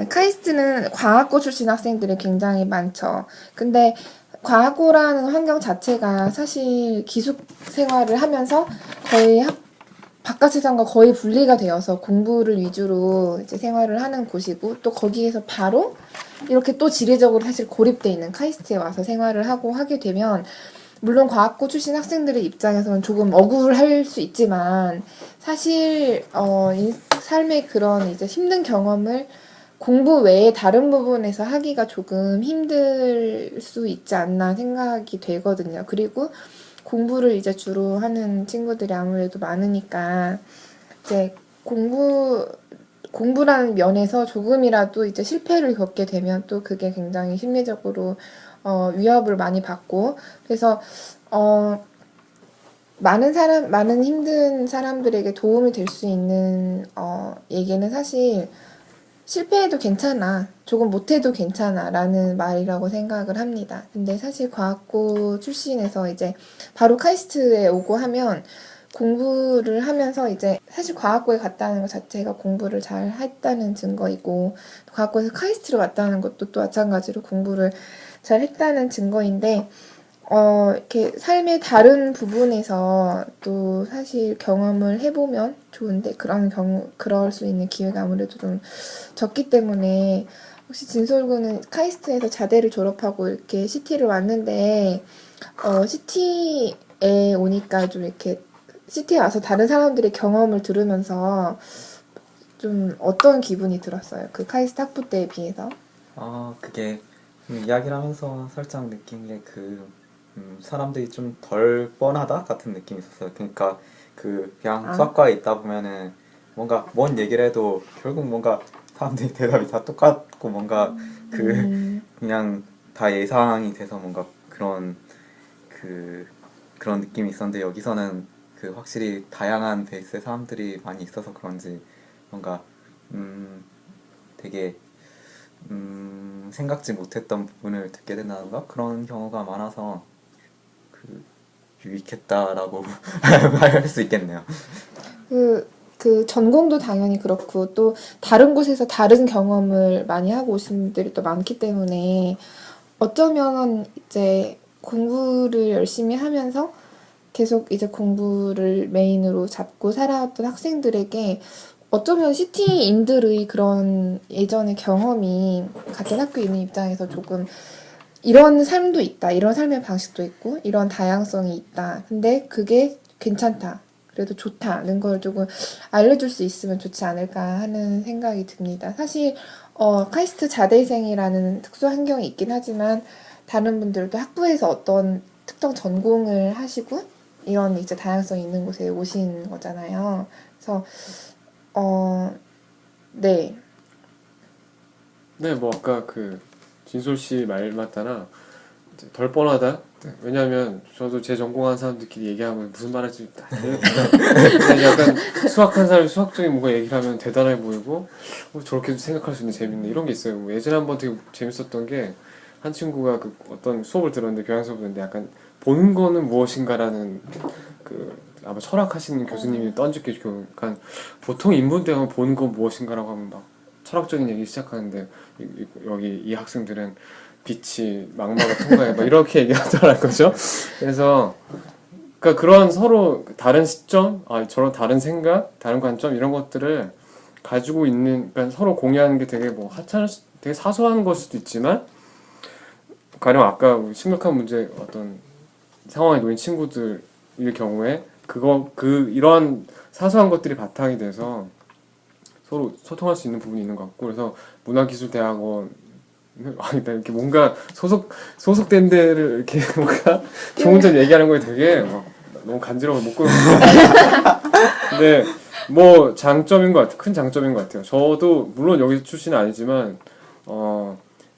카이스트는 과학고 출신 학생들이 굉장히 많죠. 근데 과학고라는 환경 자체가 사실 기숙 생활을 하면서 거의 바깥 세상과 거의 분리가 되어서 공부를 위주로 이제 생활을 하는 곳이고, 또 거기에서 바로 이렇게 또 지리적으로 사실 고립돼 있는 카이스트에 와서 생활을 하게 되면, 물론 과학고 출신 학생들의 입장에서는 조금 억울할 수 있지만 사실 삶의 그런 이제 힘든 경험을 공부 외에 다른 부분에서 하기가 조금 힘들 수 있지 않나 생각이 되거든요. 그리고 공부를 이제 주로 하는 친구들이 아무래도 많으니까 이제 공부라는 면에서 조금이라도 이제 실패를 겪게 되면 또 그게 굉장히 심리적으로 위협을 많이 받고, 그래서 많은 힘든 사람들에게 도움이 될 수 있는 얘기는 사실 실패해도 괜찮아, 조금 못해도 괜찮아 라는 말이라고 생각을 합니다. 근데 사실 과학고 출신에서 이제 바로 카이스트에 오고 하면 공부를 하면서 이제 사실 과학고에 갔다는 것 자체가 공부를 잘 했다는 증거이고, 과학고에서 카이스트로 왔다는 것도 또 마찬가지로 공부를 잘 했다는 증거인데, 이렇게 삶의 다른 부분에서 또 사실 경험을 해보면 좋은데, 그럴 수 있는 기회가 아무래도 좀 적기 때문에, 혹시 진솔군은 카이스트에서 자대를 졸업하고 이렇게 CT를 왔는데, CT에 오니까 좀 이렇게 CT에 와서 다른 사람들의 경험을 들으면서 좀 어떤 기분이 들었어요? 그 카이스트 학부 때에 비해서? 그게 이야기를 하면서 살짝 느낀 게 사람들이 좀 덜 뻔하다 같은 느낌이 있었어요. 그러니까 그냥 수학과에 있다 보면은 뭔가 뭔 얘기를 해도 결국 뭔가 사람들이 대답이 다 똑같고 뭔가 그냥 다 예상이 돼서 뭔가 그런 느낌이 있었는데 여기서는 확실히 다양한 베이스의 사람들이 많이 있어서 그런지 뭔가 되게 생각지 못했던 부분을 듣게 된다던가 그런 경우가 많아서 유익했다라고 할 수 있겠네요. 그 전공도 당연히 그렇고 또 다른 곳에서 다른 경험을 많이 하고 오신 분들이 또 많기 때문에 어쩌면 이제 공부를 열심히 하면서 계속 이제 공부를 메인으로 잡고 살아왔던 학생들에게 어쩌면 CT인들의 그런 예전의 경험이 같은 학교에 있는 입장에서 조금 이런 삶도 있다, 이런 삶의 방식도 있고, 이런 다양성이 있다. 근데 그게 괜찮다, 그래도 좋다는 걸 조금 알려줄 수 있으면 좋지 않을까 하는 생각이 듭니다. 사실 카이스트 자대생이라는 특수 환경이 있긴 하지만 다른 분들도 학부에서 어떤 특정 전공을 하시고 이런 이제 다양성이 있는 곳에 오신 거잖아요. 그래서 네. 네, 뭐 아까 그 진솔 씨 말 맞다나 이제 덜 뻔하다. 왜냐하면 저도 제 전공한 사람들끼리 얘기하면 무슨 말할지 다 그냥 약간 수학한 사람이 수학적인 뭔가 얘기를 하면 대단해 보이고 저렇게도 생각할 수 있는 재밌네 이런 게 있어요. 뭐 예전에 한번 되게 재밌었던 게 한 친구가 그 어떤 수업을 들었는데 교양 수업을 들었는데 약간 보는 거는 무엇인가라는 그 아마 철학하시는 교수님이 던질게 그러니까 보통 인문대학은 보는 건 무엇인가라고 하면 막 철학적인 얘기 시작하는데 여기 이 학생들은 빛이 망막을 통과해 막 이렇게 얘기하더라는 거죠. 그래서 그러니까 그런 서로 다른 시점, 저런 다른 생각, 다른 관점 이런 것들을 가지고 있는 그러니까 서로 공유하는 게 되게 뭐 하찮을 되게 사소한 걸 수도 있지만 가령 아까 심각한 문제 어떤 상황에 놓인 친구들의 경우에 이런 사소한 것들이 바탕이 돼서 서로 소통할 수 있는 부분이 있는 것 같고 그래서 문화기술대학원 아니다 이렇게 뭔가 소속된 데를 이렇게 뭔가 좋은 점 얘기하는 거에 되게 막 너무 간지러워 못 끊는 근데 뭐 장점인 것 같아요. 큰 장점인 것 같아요. 저도 물론 여기 출신은 아니지만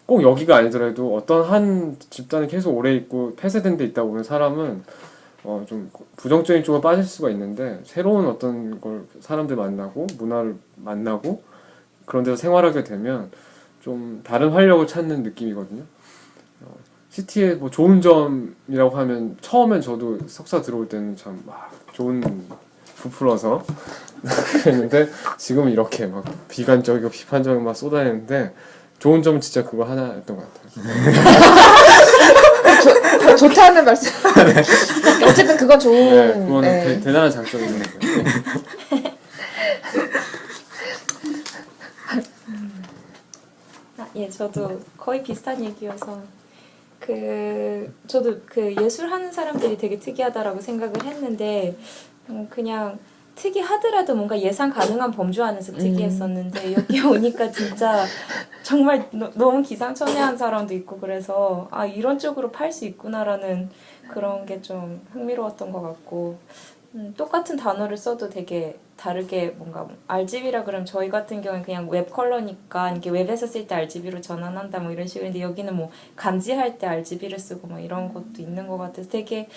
꼭 여기가 아니더라도 어떤 한 집단에 계속 오래 있고 폐쇄된 데 있다 보면 사람은 좀 부정적인 쪽으로 빠질 수가 있는데 새로운 어떤 걸 사람들 만나고 문화를 만나고 그런 데서 생활하게 되면 좀 다른 활력을 찾는 느낌이거든요. CT의 뭐 좋은 점이라고 하면 처음엔 저도 석사 들어올 때는 참 막 좋은 부풀어서 그랬는데 지금은 이렇게 막 비관적이고 비판적이고 막 쏟아내는데 좋은 점은 진짜 그거 하나였던 것 같아요. 좋다는 말씀. 어쨌든 그건 좋은. 네, 그거는 대단한 장점이 있는 거예요. 예, 저도 거의 비슷한 얘기여서 저도 예술하는 사람들이 되게 특이하다라고 생각을 했는데 그냥 특이하더라도 뭔가 예상 가능한 범주 안에서 특이했었는데 여기 오니까 진짜 정말 너무 기상천외한 사람도 있고 그래서 이런 쪽으로 팔 수 있구나라는 그런 게 좀 흥미로웠던 것 같고 똑같은 단어를 써도 되게 다르게 뭔가 RGB라 그러면 저희 같은 경우는 그냥 웹 컬러니까 이게 웹에서 쓸 때 RGB로 전환한다 뭐 이런 식인데 여기는 뭐 감지할 때 RGB를 쓰고 뭐 이런 것도 있는 것 같아서 되게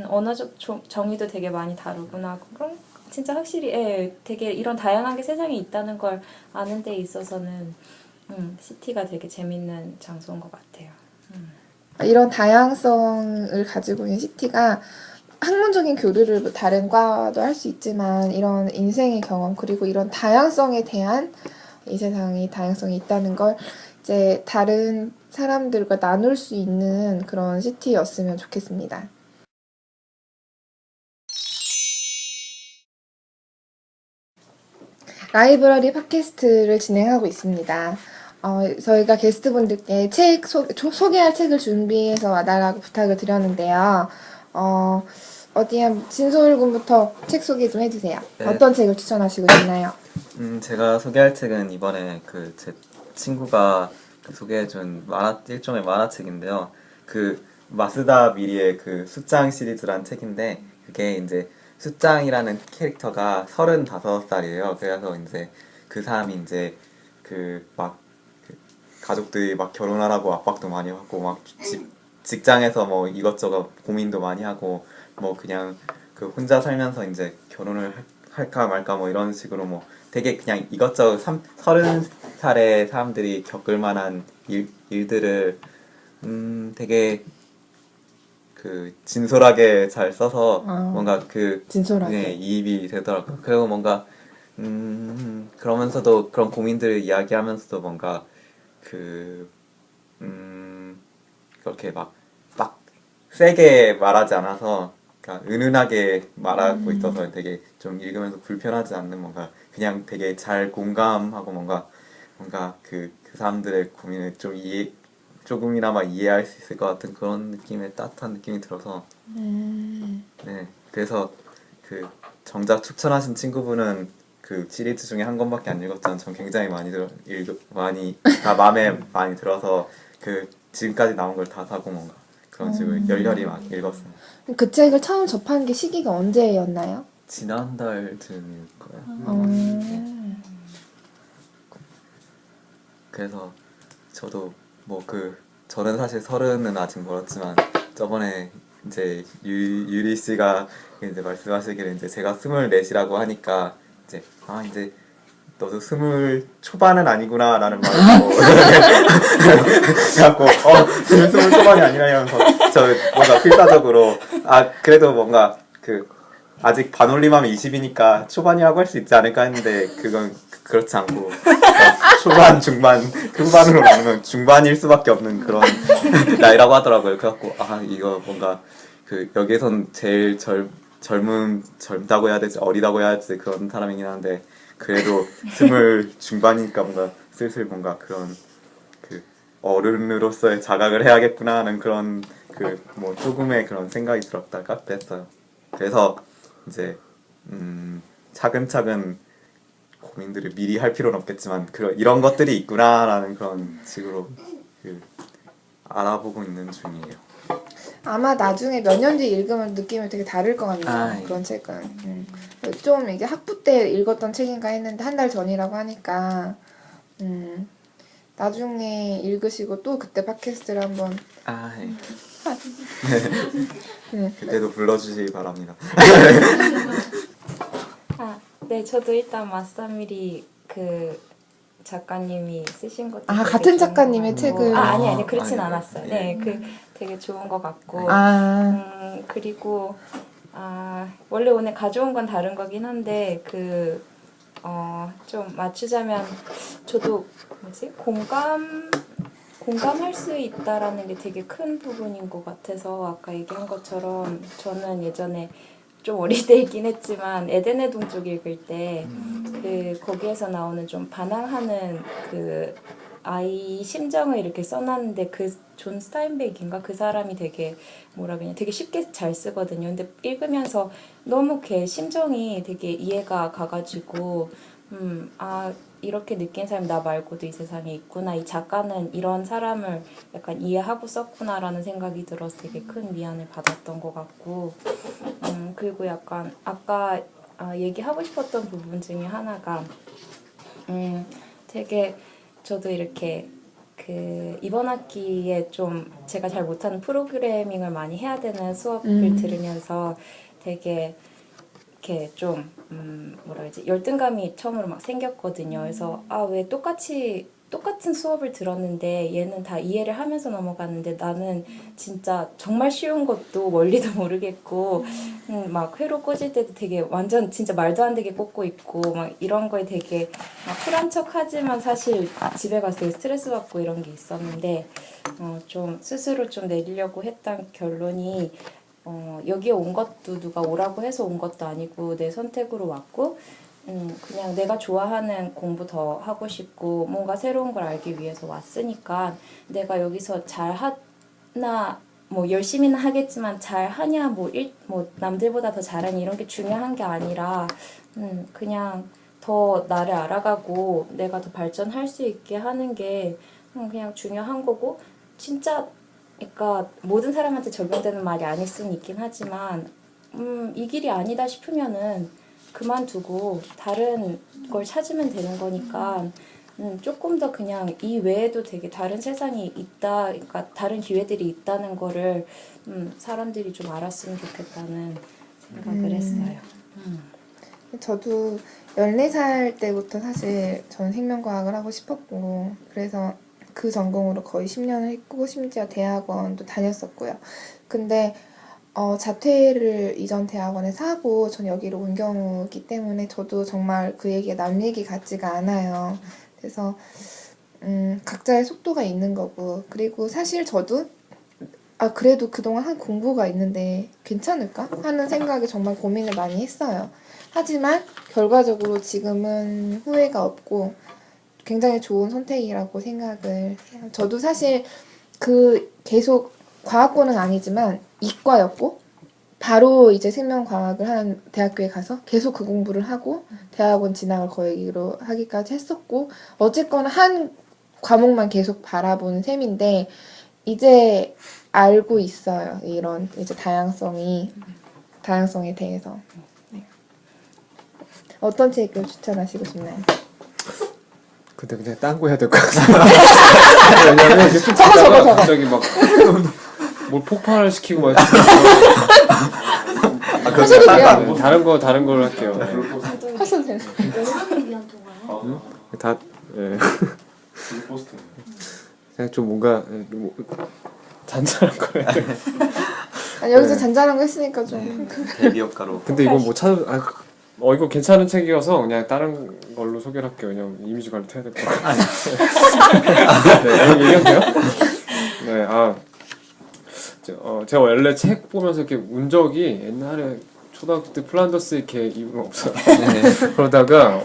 언어적 정의도 되게 많이 다르구나 그런 진짜 확실히 되게 이런 다양한 게 세상에 있다는 걸 아는 데 있어서는 CT가 되게 재밌는 장소인 것 같아요. 이런 다양성을 가지고 있는 CT가 학문적인 교류를 다른 과도 할 수 있지만 이런 인생의 경험 그리고 이런 다양성에 대한 이 세상에 다양성이 있다는 걸 이제 다른 사람들과 나눌 수 있는 그런 CT였으면 좋겠습니다. 라이브러리 팟캐스트를 진행하고 있습니다. 저희가 게스트분들께 소개할 책을 준비해서 와달라고 부탁을 드렸는데요. 진솔 군부터 책 소개 좀 해주세요. 네. 어떤 책을 추천하시고 있나요? 제가 소개할 책은 이번에 제 친구가 소개해준 일종의 만화책인데요. 그 마스다 미리의 그 숫장 시리즈란 책인데 그게 이제 숫장이라는 캐릭터가 35살이에요. 그래서 이제 그 사람이 이제 그 가족들이 막 결혼하라고 압박도 많이 하고 막 직장에서 뭐 이것저것 고민도 많이 하고 뭐 그냥 그 혼자 살면서 이제 결혼을 할까 말까 뭐 이런 식으로 뭐 되게 그냥 이것저것 30살의 사람들이 겪을 만한 일들을 되게 그 진솔하게 잘 써서 뭔가 진솔하게. 네, 이입이 되더라고요. 그리고 뭔가 그러면서도 그런 고민들을 이야기하면서도 뭔가 그렇게 막 세게 말하지 않아서 그러니까 은은하게 말하고 있어서 되게 좀 읽으면서 불편하지 않는 뭔가 그냥 되게 잘 공감하고 뭔가 그 사람들의 고민을 좀 조금이나마 이해할 수 있을 것 같은 그런 느낌의 따뜻한 느낌이 들어서 네 그래서 그 정작 추천하신 친구분은 그 시리즈 중에 한 권밖에 안 읽었지만 전 굉장히 많이 마음에 많이 들어서 그 지금까지 나온 걸 다 사고 뭔가 그런 식으로 열렬히 막 읽었어요. 그 책을 처음 접한 게 시기가 언제였나요? 지난달쯤일 거예요. 그래서 저도 뭐 저는 사실 30은 아직 멀었지만 저번에 이제 유리 씨가 이제 말씀하시기를 이제 제가 24이라고 하니까 이제 이제 너도 20 초반은 아니구나라는 말을 하고 그래갖고 20 초반이 아니라면서 저 뭔가 필사적으로 그래도 뭔가 아직 반올림하면 20이니까 초반이라고 할 수 있지 않을까 했는데 그건 그렇지 않고 초반, 중반, 후반으로 나누면 중반일 수밖에 없는 그런 나이라고 하더라고요. 그래갖고 이거 뭔가 여기에선 제일 젊다고 해야 되지 어리다고 해야 되지 그런 사람이긴 한데 그래도 20 중반이니까 뭔가 슬슬 뭔가 그런 어른으로서의 자각을 해야겠구나 하는 그런 뭐 조금의 그런 생각이 들었다가 뺐어요. 그래서 이제 차근차근 고민들을 미리 할 필요는 없겠지만 이런 것들이 있구나라는 그런 식으로 알아보고 있는 중이에요. 아마 나중에 몇 년 뒤 읽으면 느낌이 되게 다를 것 같네요. 예. 그런 책은. 좀 이게 학부 때 읽었던 책인가 했는데 한 달 전이라고 하니까 나중에 읽으시고 또 그때 팟캐스트를 한번 예. 네. 그때도 불러주시기 바랍니다. 네, 저도 일단 마사미리 그 작가님이 쓰신 것도 되게 같은 좋은 작가님의 것 같고. 책을 아니 그렇진 아니요. 않았어요. 네. 네, 되게 좋은 것 같고. 그리고 원래 오늘 가져온 건 다른 거긴 한데 좀 맞추자면 저도 공감할 수 있다라는 게 되게 큰 부분인 것 같아서 아까 얘기한 것처럼 저는 예전에 좀 어릴 때이긴 했지만 에덴의 동쪽 읽을 때 거기에서 나오는 좀 반항하는 아이 심정을 이렇게 써놨는데 존 스타인백인가 그 사람이 되게 되게 쉽게 잘 쓰거든요. 근데 읽으면서 너무 걔 심정이 되게 이해가 가가지고 이렇게 느낀 사람이 나 말고도 이 세상에 있구나. 이 작가는 이런 사람을 약간 이해하고 썼구나라는 생각이 들어서 되게 큰 위안을 받았던 것 같고 그리고 약간 아까 얘기하고 싶었던 부분 중에 하나가 되게 저도 이렇게 이번 학기에 좀 제가 잘 못하는 프로그래밍을 많이 해야 되는 수업을 들으면서 되게 이렇게 좀 열등감이 처음으로 막 생겼거든요. 그래서 왜 똑같은 수업을 들었는데 얘는 다 이해를 하면서 넘어갔는데 나는 진짜 정말 쉬운 것도 원리도 모르겠고 막 회로 꽂을 때도 되게 완전 진짜 말도 안 되게 꽂고 있고 막 이런 거에 되게 막 쿨한 척하지만 사실 집에 가서 되게 스트레스 받고 이런 게 있었는데 좀 스스로 좀 내리려고 했던 결론이 여기에 온 것도 누가 오라고 해서 온 것도 아니고 내 선택으로 왔고 그냥 내가 좋아하는 공부 더 하고 싶고 뭔가 새로운 걸 알기 위해서 왔으니까 내가 여기서 잘하나 뭐 열심히는 하겠지만 잘하냐 뭐 남들보다 더 잘하니 이런 게 중요한 게 아니라 그냥 더 나를 알아가고 내가 더 발전할 수 있게 하는 게 그냥 중요한 거고 진짜 그러니까 모든 사람한테 적용되는 말이 아닐 수는 있긴 하지만 이 길이 아니다 싶으면은 그만두고 다른 걸 찾으면 되는 거니까 조금 더 그냥 이 외에도 되게 다른 세상이 있다, 그러니까 다른 기회들이 있다는 거를 사람들이 좀 알았으면 좋겠다는 생각을 했어요. 저도 14살 때부터 사실 전 생명과학을 하고 싶었고 그래서 그 전공으로 거의 10년을 했고 심지어 대학원도 다녔었고요. 근데 자퇴를 이전 대학원에서 하고 전 여기로 온 경우이기 때문에 저도 정말 그 얘기가 남 얘기 같지가 않아요. 그래서 각자의 속도가 있는 거고 그리고 사실 저도 그래도 그동안 한 공부가 있는데 괜찮을까? 하는 생각에 정말 고민을 많이 했어요. 하지만 결과적으로 지금은 후회가 없고 굉장히 좋은 선택이라고 생각을 해요. 저도 사실 계속 과학고는 아니지만 이과였고 바로 이제 생명과학을 하는 대학교에 가서 계속 그 공부를 하고 대학원 진학을 거기로 하기까지 했었고 어쨌거나 한 과목만 계속 바라보는 셈인데 이제 알고 있어요. 이런 이제 다양성에 대해서. 네. 어떤 책을 추천하시고 싶나요? 근데 그냥 딴 거 해야 될 것 같아요. 왜냐면 이게 좀 보다가 갑자기 막 뭘 폭발을 시키고 막 하셔도 돼요. 다른 걸 할게요. 하셔도 돼요. 다 예. 그냥 좀 뭔가 잔잔한 거 해야 돼. 여기서 잔잔한 거 했으니까 좀. 대기업가로. 근데 이건 뭐 이거 괜찮은 책이어서 그냥 다른 걸로 소개를 할게요. 왜냐면 이미지 관리 해야 될 것 같아요. 네, 얘기해도 돼요? 네, 제가 원래 책 보면서 이렇게 운 적이 옛날에 초등학교 때 플란더스 이렇게 이유가 없어요. 그러다가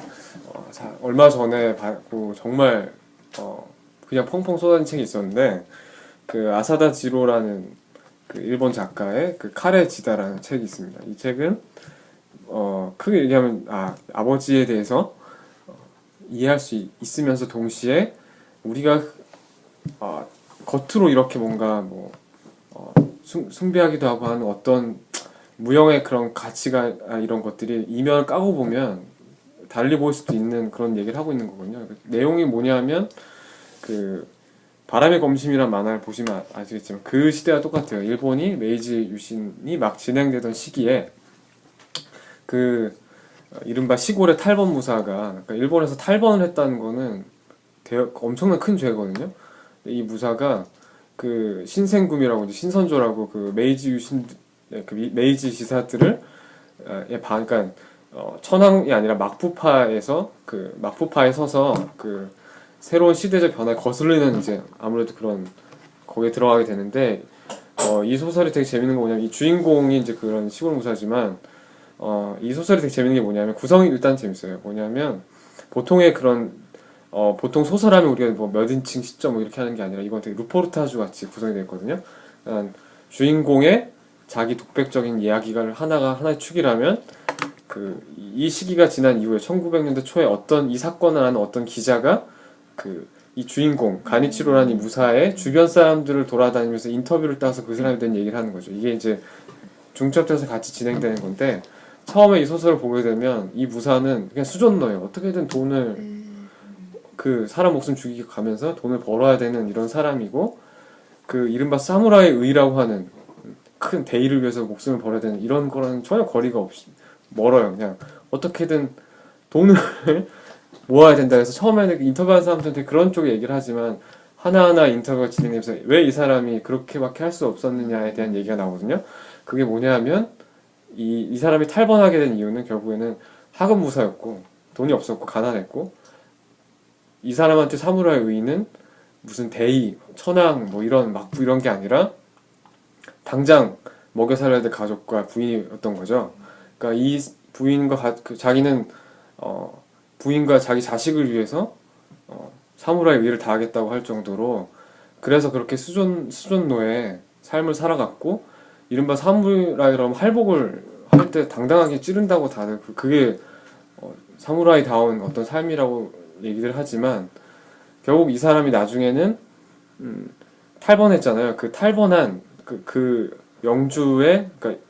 얼마 전에 봤고 정말 그냥 펑펑 쏟아진 책이 있었는데 그 아사다 지로라는 그 일본 작가의 그 카레 지다라는 책이 있습니다. 이 책은 크게 얘기하면 아버지에 대해서 이해할 수 있으면서 동시에 우리가 겉으로 이렇게 뭔가 뭐 숭배하기도 하고 하는 어떤 무형의 그런 가치가 이런 것들이 이면을 까고 보면 달리 보일 수도 있는 그런 얘기를 하고 있는 거거든요. 내용이 뭐냐면 그 바람의 검심이란 만화를 보시면 아시겠지만 그 시대와 똑같아요. 일본이 메이지 유신이 막 진행되던 시기에 그 이른바 시골의 탈번 무사가 그러니까 일본에서 탈번을 했다는 거는 엄청난 큰 죄거든요. 이 무사가 그 신생금이라고 이제 신선조라고 그 메이지 유신 그 메이지 지사들을 그러니까 천황이 아니라 막부파에 서서 그 새로운 시대적 변화에 거슬리는 이제 아무래도 그런 거기에 들어가게 되는데 이 소설이 되게 재밌는 거 뭐냐면 이 주인공이 이제 그런 시골 무사지만 이 소설이 되게 재밌는 게 뭐냐면 구성이 일단 재밌어요. 뭐냐면 보통의 그런 보통 소설하면 우리가 뭐 몇 인칭 시점 뭐 이렇게 하는 게 아니라 이건 되게 루포르타주 같이 구성이 되어 있거든요. 주인공의 자기 독백적인 이야기가 하나의 축이라면 이 시기가 지난 이후에 1900년대 초에 이 사건을 아는 어떤 기자가 이 주인공 가니치로라는 이 무사의 주변 사람들을 돌아다니면서 인터뷰를 따서 그 사람에 대한 얘기를 하는 거죠. 이게 이제 중첩돼서 같이 진행되는 건데 처음에 이 소설을 보게 되면 이 무사는 그냥 수존노예요. 어떻게든 돈을 그 사람 목숨 죽이고 가면서 돈을 벌어야 되는 이런 사람이고 그 이른바 사무라이 의라고 하는 큰 대의를 위해서 목숨을 벌어야 되는 이런 거랑 전혀 거리가 없이 멀어요. 그냥 어떻게든 돈을 모아야 된다 해서 처음에는 인터뷰하는 사람들한테 그런 쪽에 얘기를 하지만 하나하나 인터뷰가 진행되면서 왜 이 사람이 그렇게밖에 할 수 없었느냐에 대한 얘기가 나오거든요. 그게 뭐냐 하면 이 사람이 탈번하게 된 이유는 결국에는 하급 무사였고 돈이 없었고 가난했고 이 사람한테 사무라이 의는 무슨 대의, 천황 뭐 이런 막부 이런 게 아니라 당장 먹여 살려야 될 가족과 부인이었던 거죠. 그러니까 이 부인과 자기는 부인과 자기 자식을 위해서 사무라이 의를 다하겠다고 할 정도로 그래서 그렇게 수존노의 삶을 살아갔고 이른바 사무라이라면 할복을 할 때 당당하게 찌른다고 다들 그게 사무라이다운 어떤 삶이라고 얘기를 하지만 결국 이 사람이 나중에는 탈번했잖아요. 그 탈번한 그 영주의 그러니까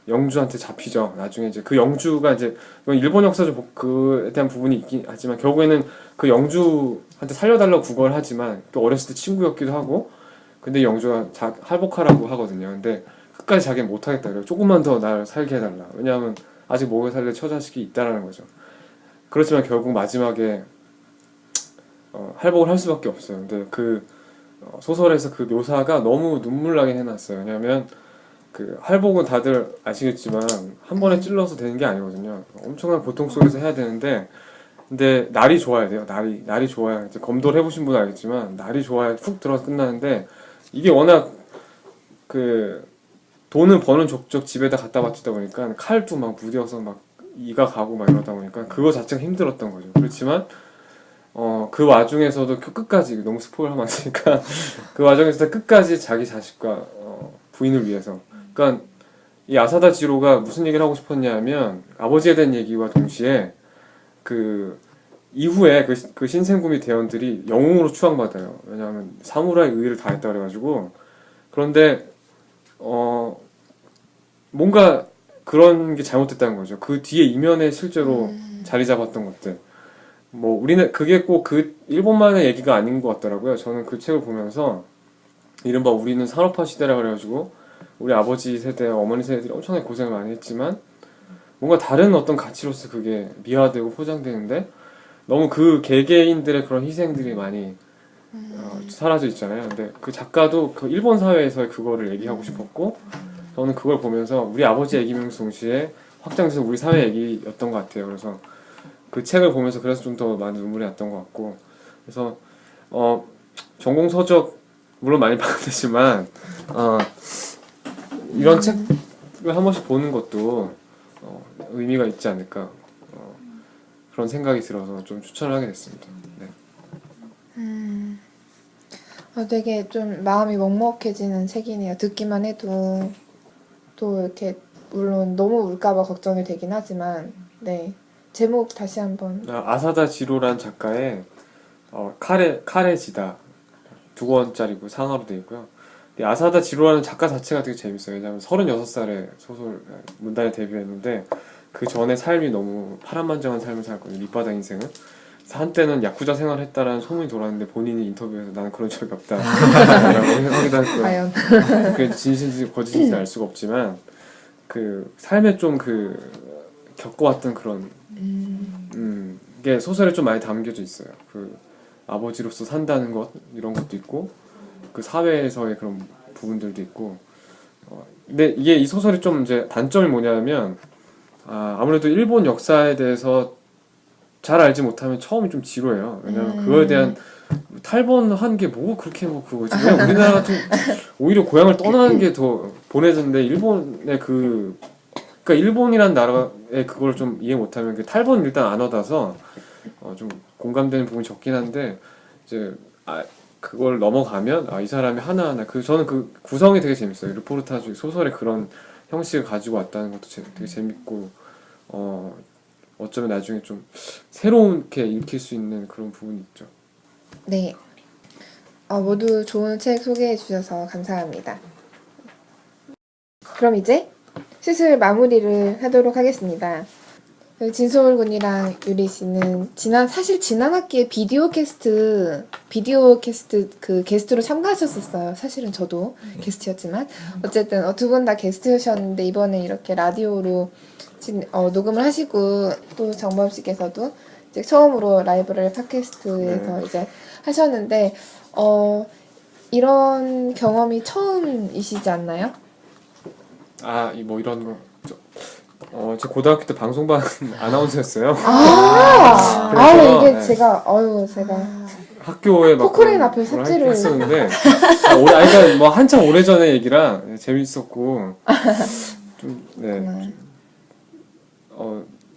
영주한테 잡히죠. 나중에 이제 그 영주가 이제 이건 일본 역사적 그에 대한 부분이 있긴 하지만 결국에는 그 영주한테 살려달라고 구걸을 하지만 또 어렸을 때 친구였기도 하고 근데 영주가 할복하라고 하거든요. 근데 끝까지 자기는 못하겠다 그래요. 조금만 더 날 살게 해달라. 왜냐하면 아직 목에 살릴 처자식이 있다라는 거죠. 그렇지만 결국 마지막에 할복을 할 수밖에 없어요. 근데 그 소설에서 그 묘사가 너무 눈물 나게 해놨어요. 왜냐하면 그 할복은 다들 아시겠지만 한 번에 찔러서 되는 게 아니거든요. 엄청난 고통 속에서 해야 되는데 근데 날이 좋아야 돼요. 날이 좋아야 이제 검도를 해보신 분은 알겠지만 날이 좋아야 훅 들어서 끝나는데 이게 워낙 그 돈을 버는 족족 집에다 갖다 바치다 보니까 칼도 막 무뎌서 막 이가 가고 막 이러다 보니까 그거 자체가 힘들었던 거죠. 그렇지만 그 와중에서도 끝까지 너무 스포를 하면 안 되니까 그 와중에서도 끝까지 자기 자식과 부인을 위해서 그러니까 이 아사다 지로가 무슨 얘기를 하고 싶었냐면 아버지에 대한 얘기와 동시에 그 이후에 그 신생구미 대원들이 영웅으로 추앙받아요. 왜냐하면 사무라이 의의를 다했다 그래가지고 그런데 뭔가 그런 게 잘못됐다는 거죠. 그 뒤에 이면에 실제로 자리 잡았던 것들. 뭐 우리는 그게 꼭 그 일본만의 얘기가 아닌 것 같더라고요. 저는 그 책을 보면서 이른바 우리는 산업화 시대라 그래가지고 우리 아버지 세대, 어머니 세대들이 엄청나게 고생을 많이 했지만 뭔가 다른 어떤 가치로서 그게 미화되고 포장되는데 너무 그 개개인들의 그런 희생들이 많이 사라져 있잖아요. 근데 그 작가도 그 일본 사회에서의 그거를 얘기하고 싶었고 저는 그걸 보면서 우리 아버지 얘기면서 동시에 확장돼서 우리 사회 얘기였던 것 같아요. 그래서 그 책을 보면서 그래서 좀 더 많이 눈물이 났던 것 같고 그래서 전공 서적 물론 많이 받았지만 이런 책을 한 번씩 보는 것도 의미가 있지 않을까 그런 생각이 들어서 좀 추천을 하게 됐습니다. 네. 되게 좀 마음이 먹먹해지는 책이네요. 듣기만 해도 또 이렇게 물론 너무 울까봐 걱정이 되긴 하지만 네 제목 다시 한번 아사다 지로란 작가의 카레지다 2권짜리고 상하로 되어 있고요. 아사다 지로라는 작가 자체가 되게 재밌어요. 왜냐하면 36살에 소설 문단에 데뷔했는데 그 전에 삶이 너무 파란만장한 삶을 살았거든요. 밑바닥 인생은. 그래서 한때는 야쿠자 생활을 했다라는 소문이 돌았는데 본인이 인터뷰에서 나는 그런 적이 없다 라고 하기도 했고요. 과연 그게 진실인지 거짓인지 알 수가 없지만 그 삶에 좀 겪어왔던 그런 이게 소설에 좀 많이 담겨져 있어요. 그 아버지로서 산다는 것 이런 것도 있고 그 사회에서의 그런 부분들도 있고 근데 이게 이 소설이 좀 이제 단점이 뭐냐면 아무래도 일본 역사에 대해서 잘 알지 못하면 처음이 좀 지루해요. 왜냐면 그거에 대한 탈번한 게 뭐 그렇게 뭐 그거지. 왜 우리나라 같은 오히려 고향을 떠나는 게 더 보내졌는데 일본의 그러니까 일본이란 나라에 그걸 좀 이해 못하면 그 탈번 일단 안 와닿아서 좀 공감되는 부분이 적긴 한데 이제 그걸 넘어가면 이 사람이 하나하나 저는 그 구성이 되게 재밌어요. 르포르타주 소설의 그런 형식을 가지고 왔다는 것도 되게 재밌고 어쩌면 나중에 좀 새롭게 읽힐 수 있는 그런 부분이 있죠. 네 모두 좋은 책 소개해 주셔서 감사합니다. 그럼 이제 슬슬 마무리를 하도록 하겠습니다. 진솔 군이랑 유리 씨는 사실 지난 학기에 비디오 캐스트 그 게스트로 참가하셨었어요. 사실은 저도 게스트였지만 어쨌든 두 분 다 게스트셨는데 이번에 이렇게 라디오로 녹음을 하시고 또 정범 씨께서도 이제 처음으로 라이브러리 팟캐스트에서 이제 하셨는데 이런 경험이 처음이시지 않나요? 뭐 이런 거. 제 고등학교 때 방송반 아나운서였어요. 이게 제가 학교에 막 포크레인 앞에 삽질을 했었는데 그러니까 뭐 한참 오래전의 얘기라 재밌었고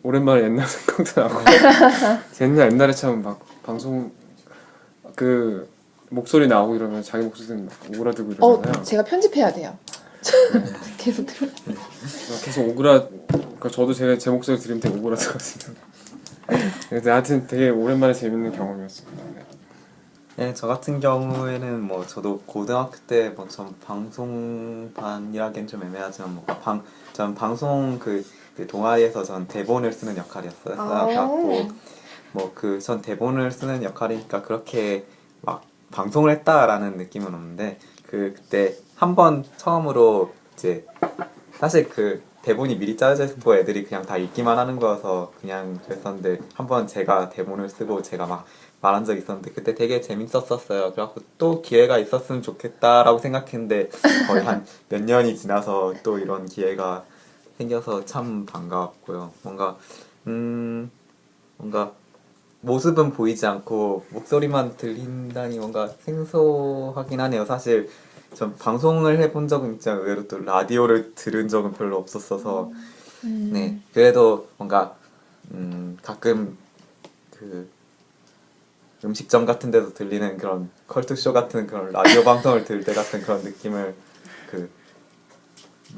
오랜만에 옛날 생각도 나고 옛날에 참 막 방송 그 목소리 나오고 이러면 자기 목소리는 오그라들고 이러잖아요. 제가 편집해야 돼요. 계속 들어. 계속 그러니까 저도 제 목소리 들으면 되게 오그라들거든요. 근데 하여튼 되게 오랜만에 재밌는 경험이었습니다. 네. 네, 저 같은 경우에는 뭐 저도 고등학교 때 뭐 전 방송반이라기엔 좀 애매하지만 전 방송 그 동아리에서 전 대본을 쓰는 역할이었어요. 갖고 뭐 전 대본을 쓰는 역할이니까 그렇게 막 방송을 했다라는 느낌은 없는데 그때 한 번 처음으로 이제 사실 그 대본이 미리 짜여져 있고 애들이 그냥 다 읽기만 하는 거여서 그냥 그랬었는데 한 번 제가 대본을 쓰고 제가 막 말한 적이 있었는데 그때 되게 재밌었었어요. 그래갖고 또 기회가 있었으면 좋겠다라고 생각했는데 거의 한 몇 년이 지나서 또 이런 기회가 생겨서 참 반가웠고요. 뭔가 모습은 보이지 않고 목소리만 들린다니 뭔가 생소하긴 하네요. 사실 전 방송을 해본 적은 있지만 의외로 또 라디오를 들은 적은 별로 없었어서 네 그래도 뭔가 가끔 그 음식점 같은 데서 들리는 그런 컬투쇼 같은 그런 라디오 방송을 들을 때 같은 그런 느낌을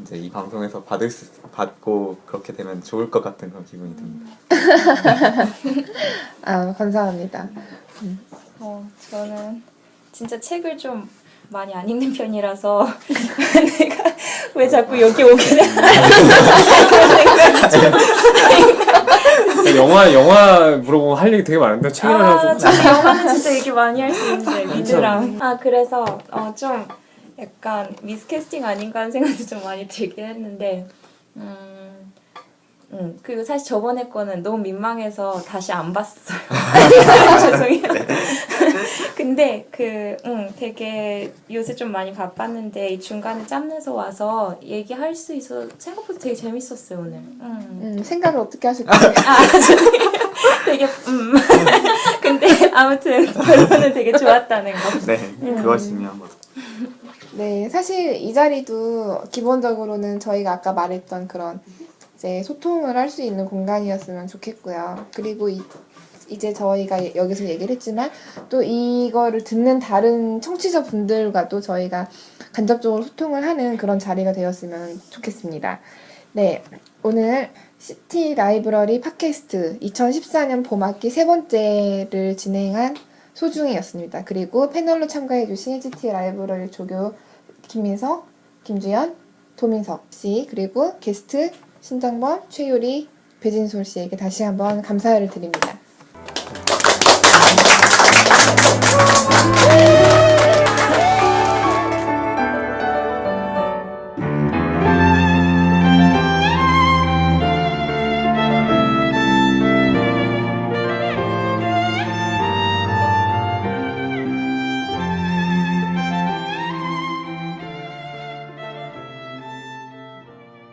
이제 이 방송에서 받고 그렇게 되면 좋을 것 같은 그런 기분이 듭니다. 아, 감사합니다. 저는 진짜 책을 좀 많이 안 읽는 편이라서 내가 왜 자꾸 여기 오게 돼? 영화 물어보면 할 얘기 되게 많은데 책이라 좀. 영화는 진짜 얘기 많이 할 수 있는데 미드랑. 그래서 좀 약간 미스캐스팅 아닌가 하는 생각이 좀 많이 들긴 했는데 그리고 사실 저번에 거는 너무 민망해서 다시 안 봤어요. 죄송해요. 근데 되게 요새 좀 많이 바빴는데 이 중간에 짬내서 와서 얘기할 수 있어서 생각보다 되게 재밌었어요 오늘. 생각을 어떻게 하실까요? 죄송해요. 되게 근데 아무튼 결론은 되게 좋았다는 거. 네, 그거 중요한 거죠. 네, 사실 이 자리도 기본적으로는 저희가 아까 말했던 그런 이제 소통을 할 수 있는 공간이었으면 좋겠고요. 그리고 이제 저희가 여기서 얘기를 했지만 또 이거를 듣는 다른 청취자분들과도 저희가 간접적으로 소통을 하는 그런 자리가 되었으면 좋겠습니다. 네, 오늘 시티 라이브러리 팟캐스트 2014년 봄학기 세 번째를 진행한 소중이였습니다. 그리고 패널로 참가해주신 시티 라이브러리 조교 김민석, 김주연, 도민석 씨, 그리고 게스트 신정범, 최유리, 배진솔 씨에게 다시 한번 감사를 드립니다.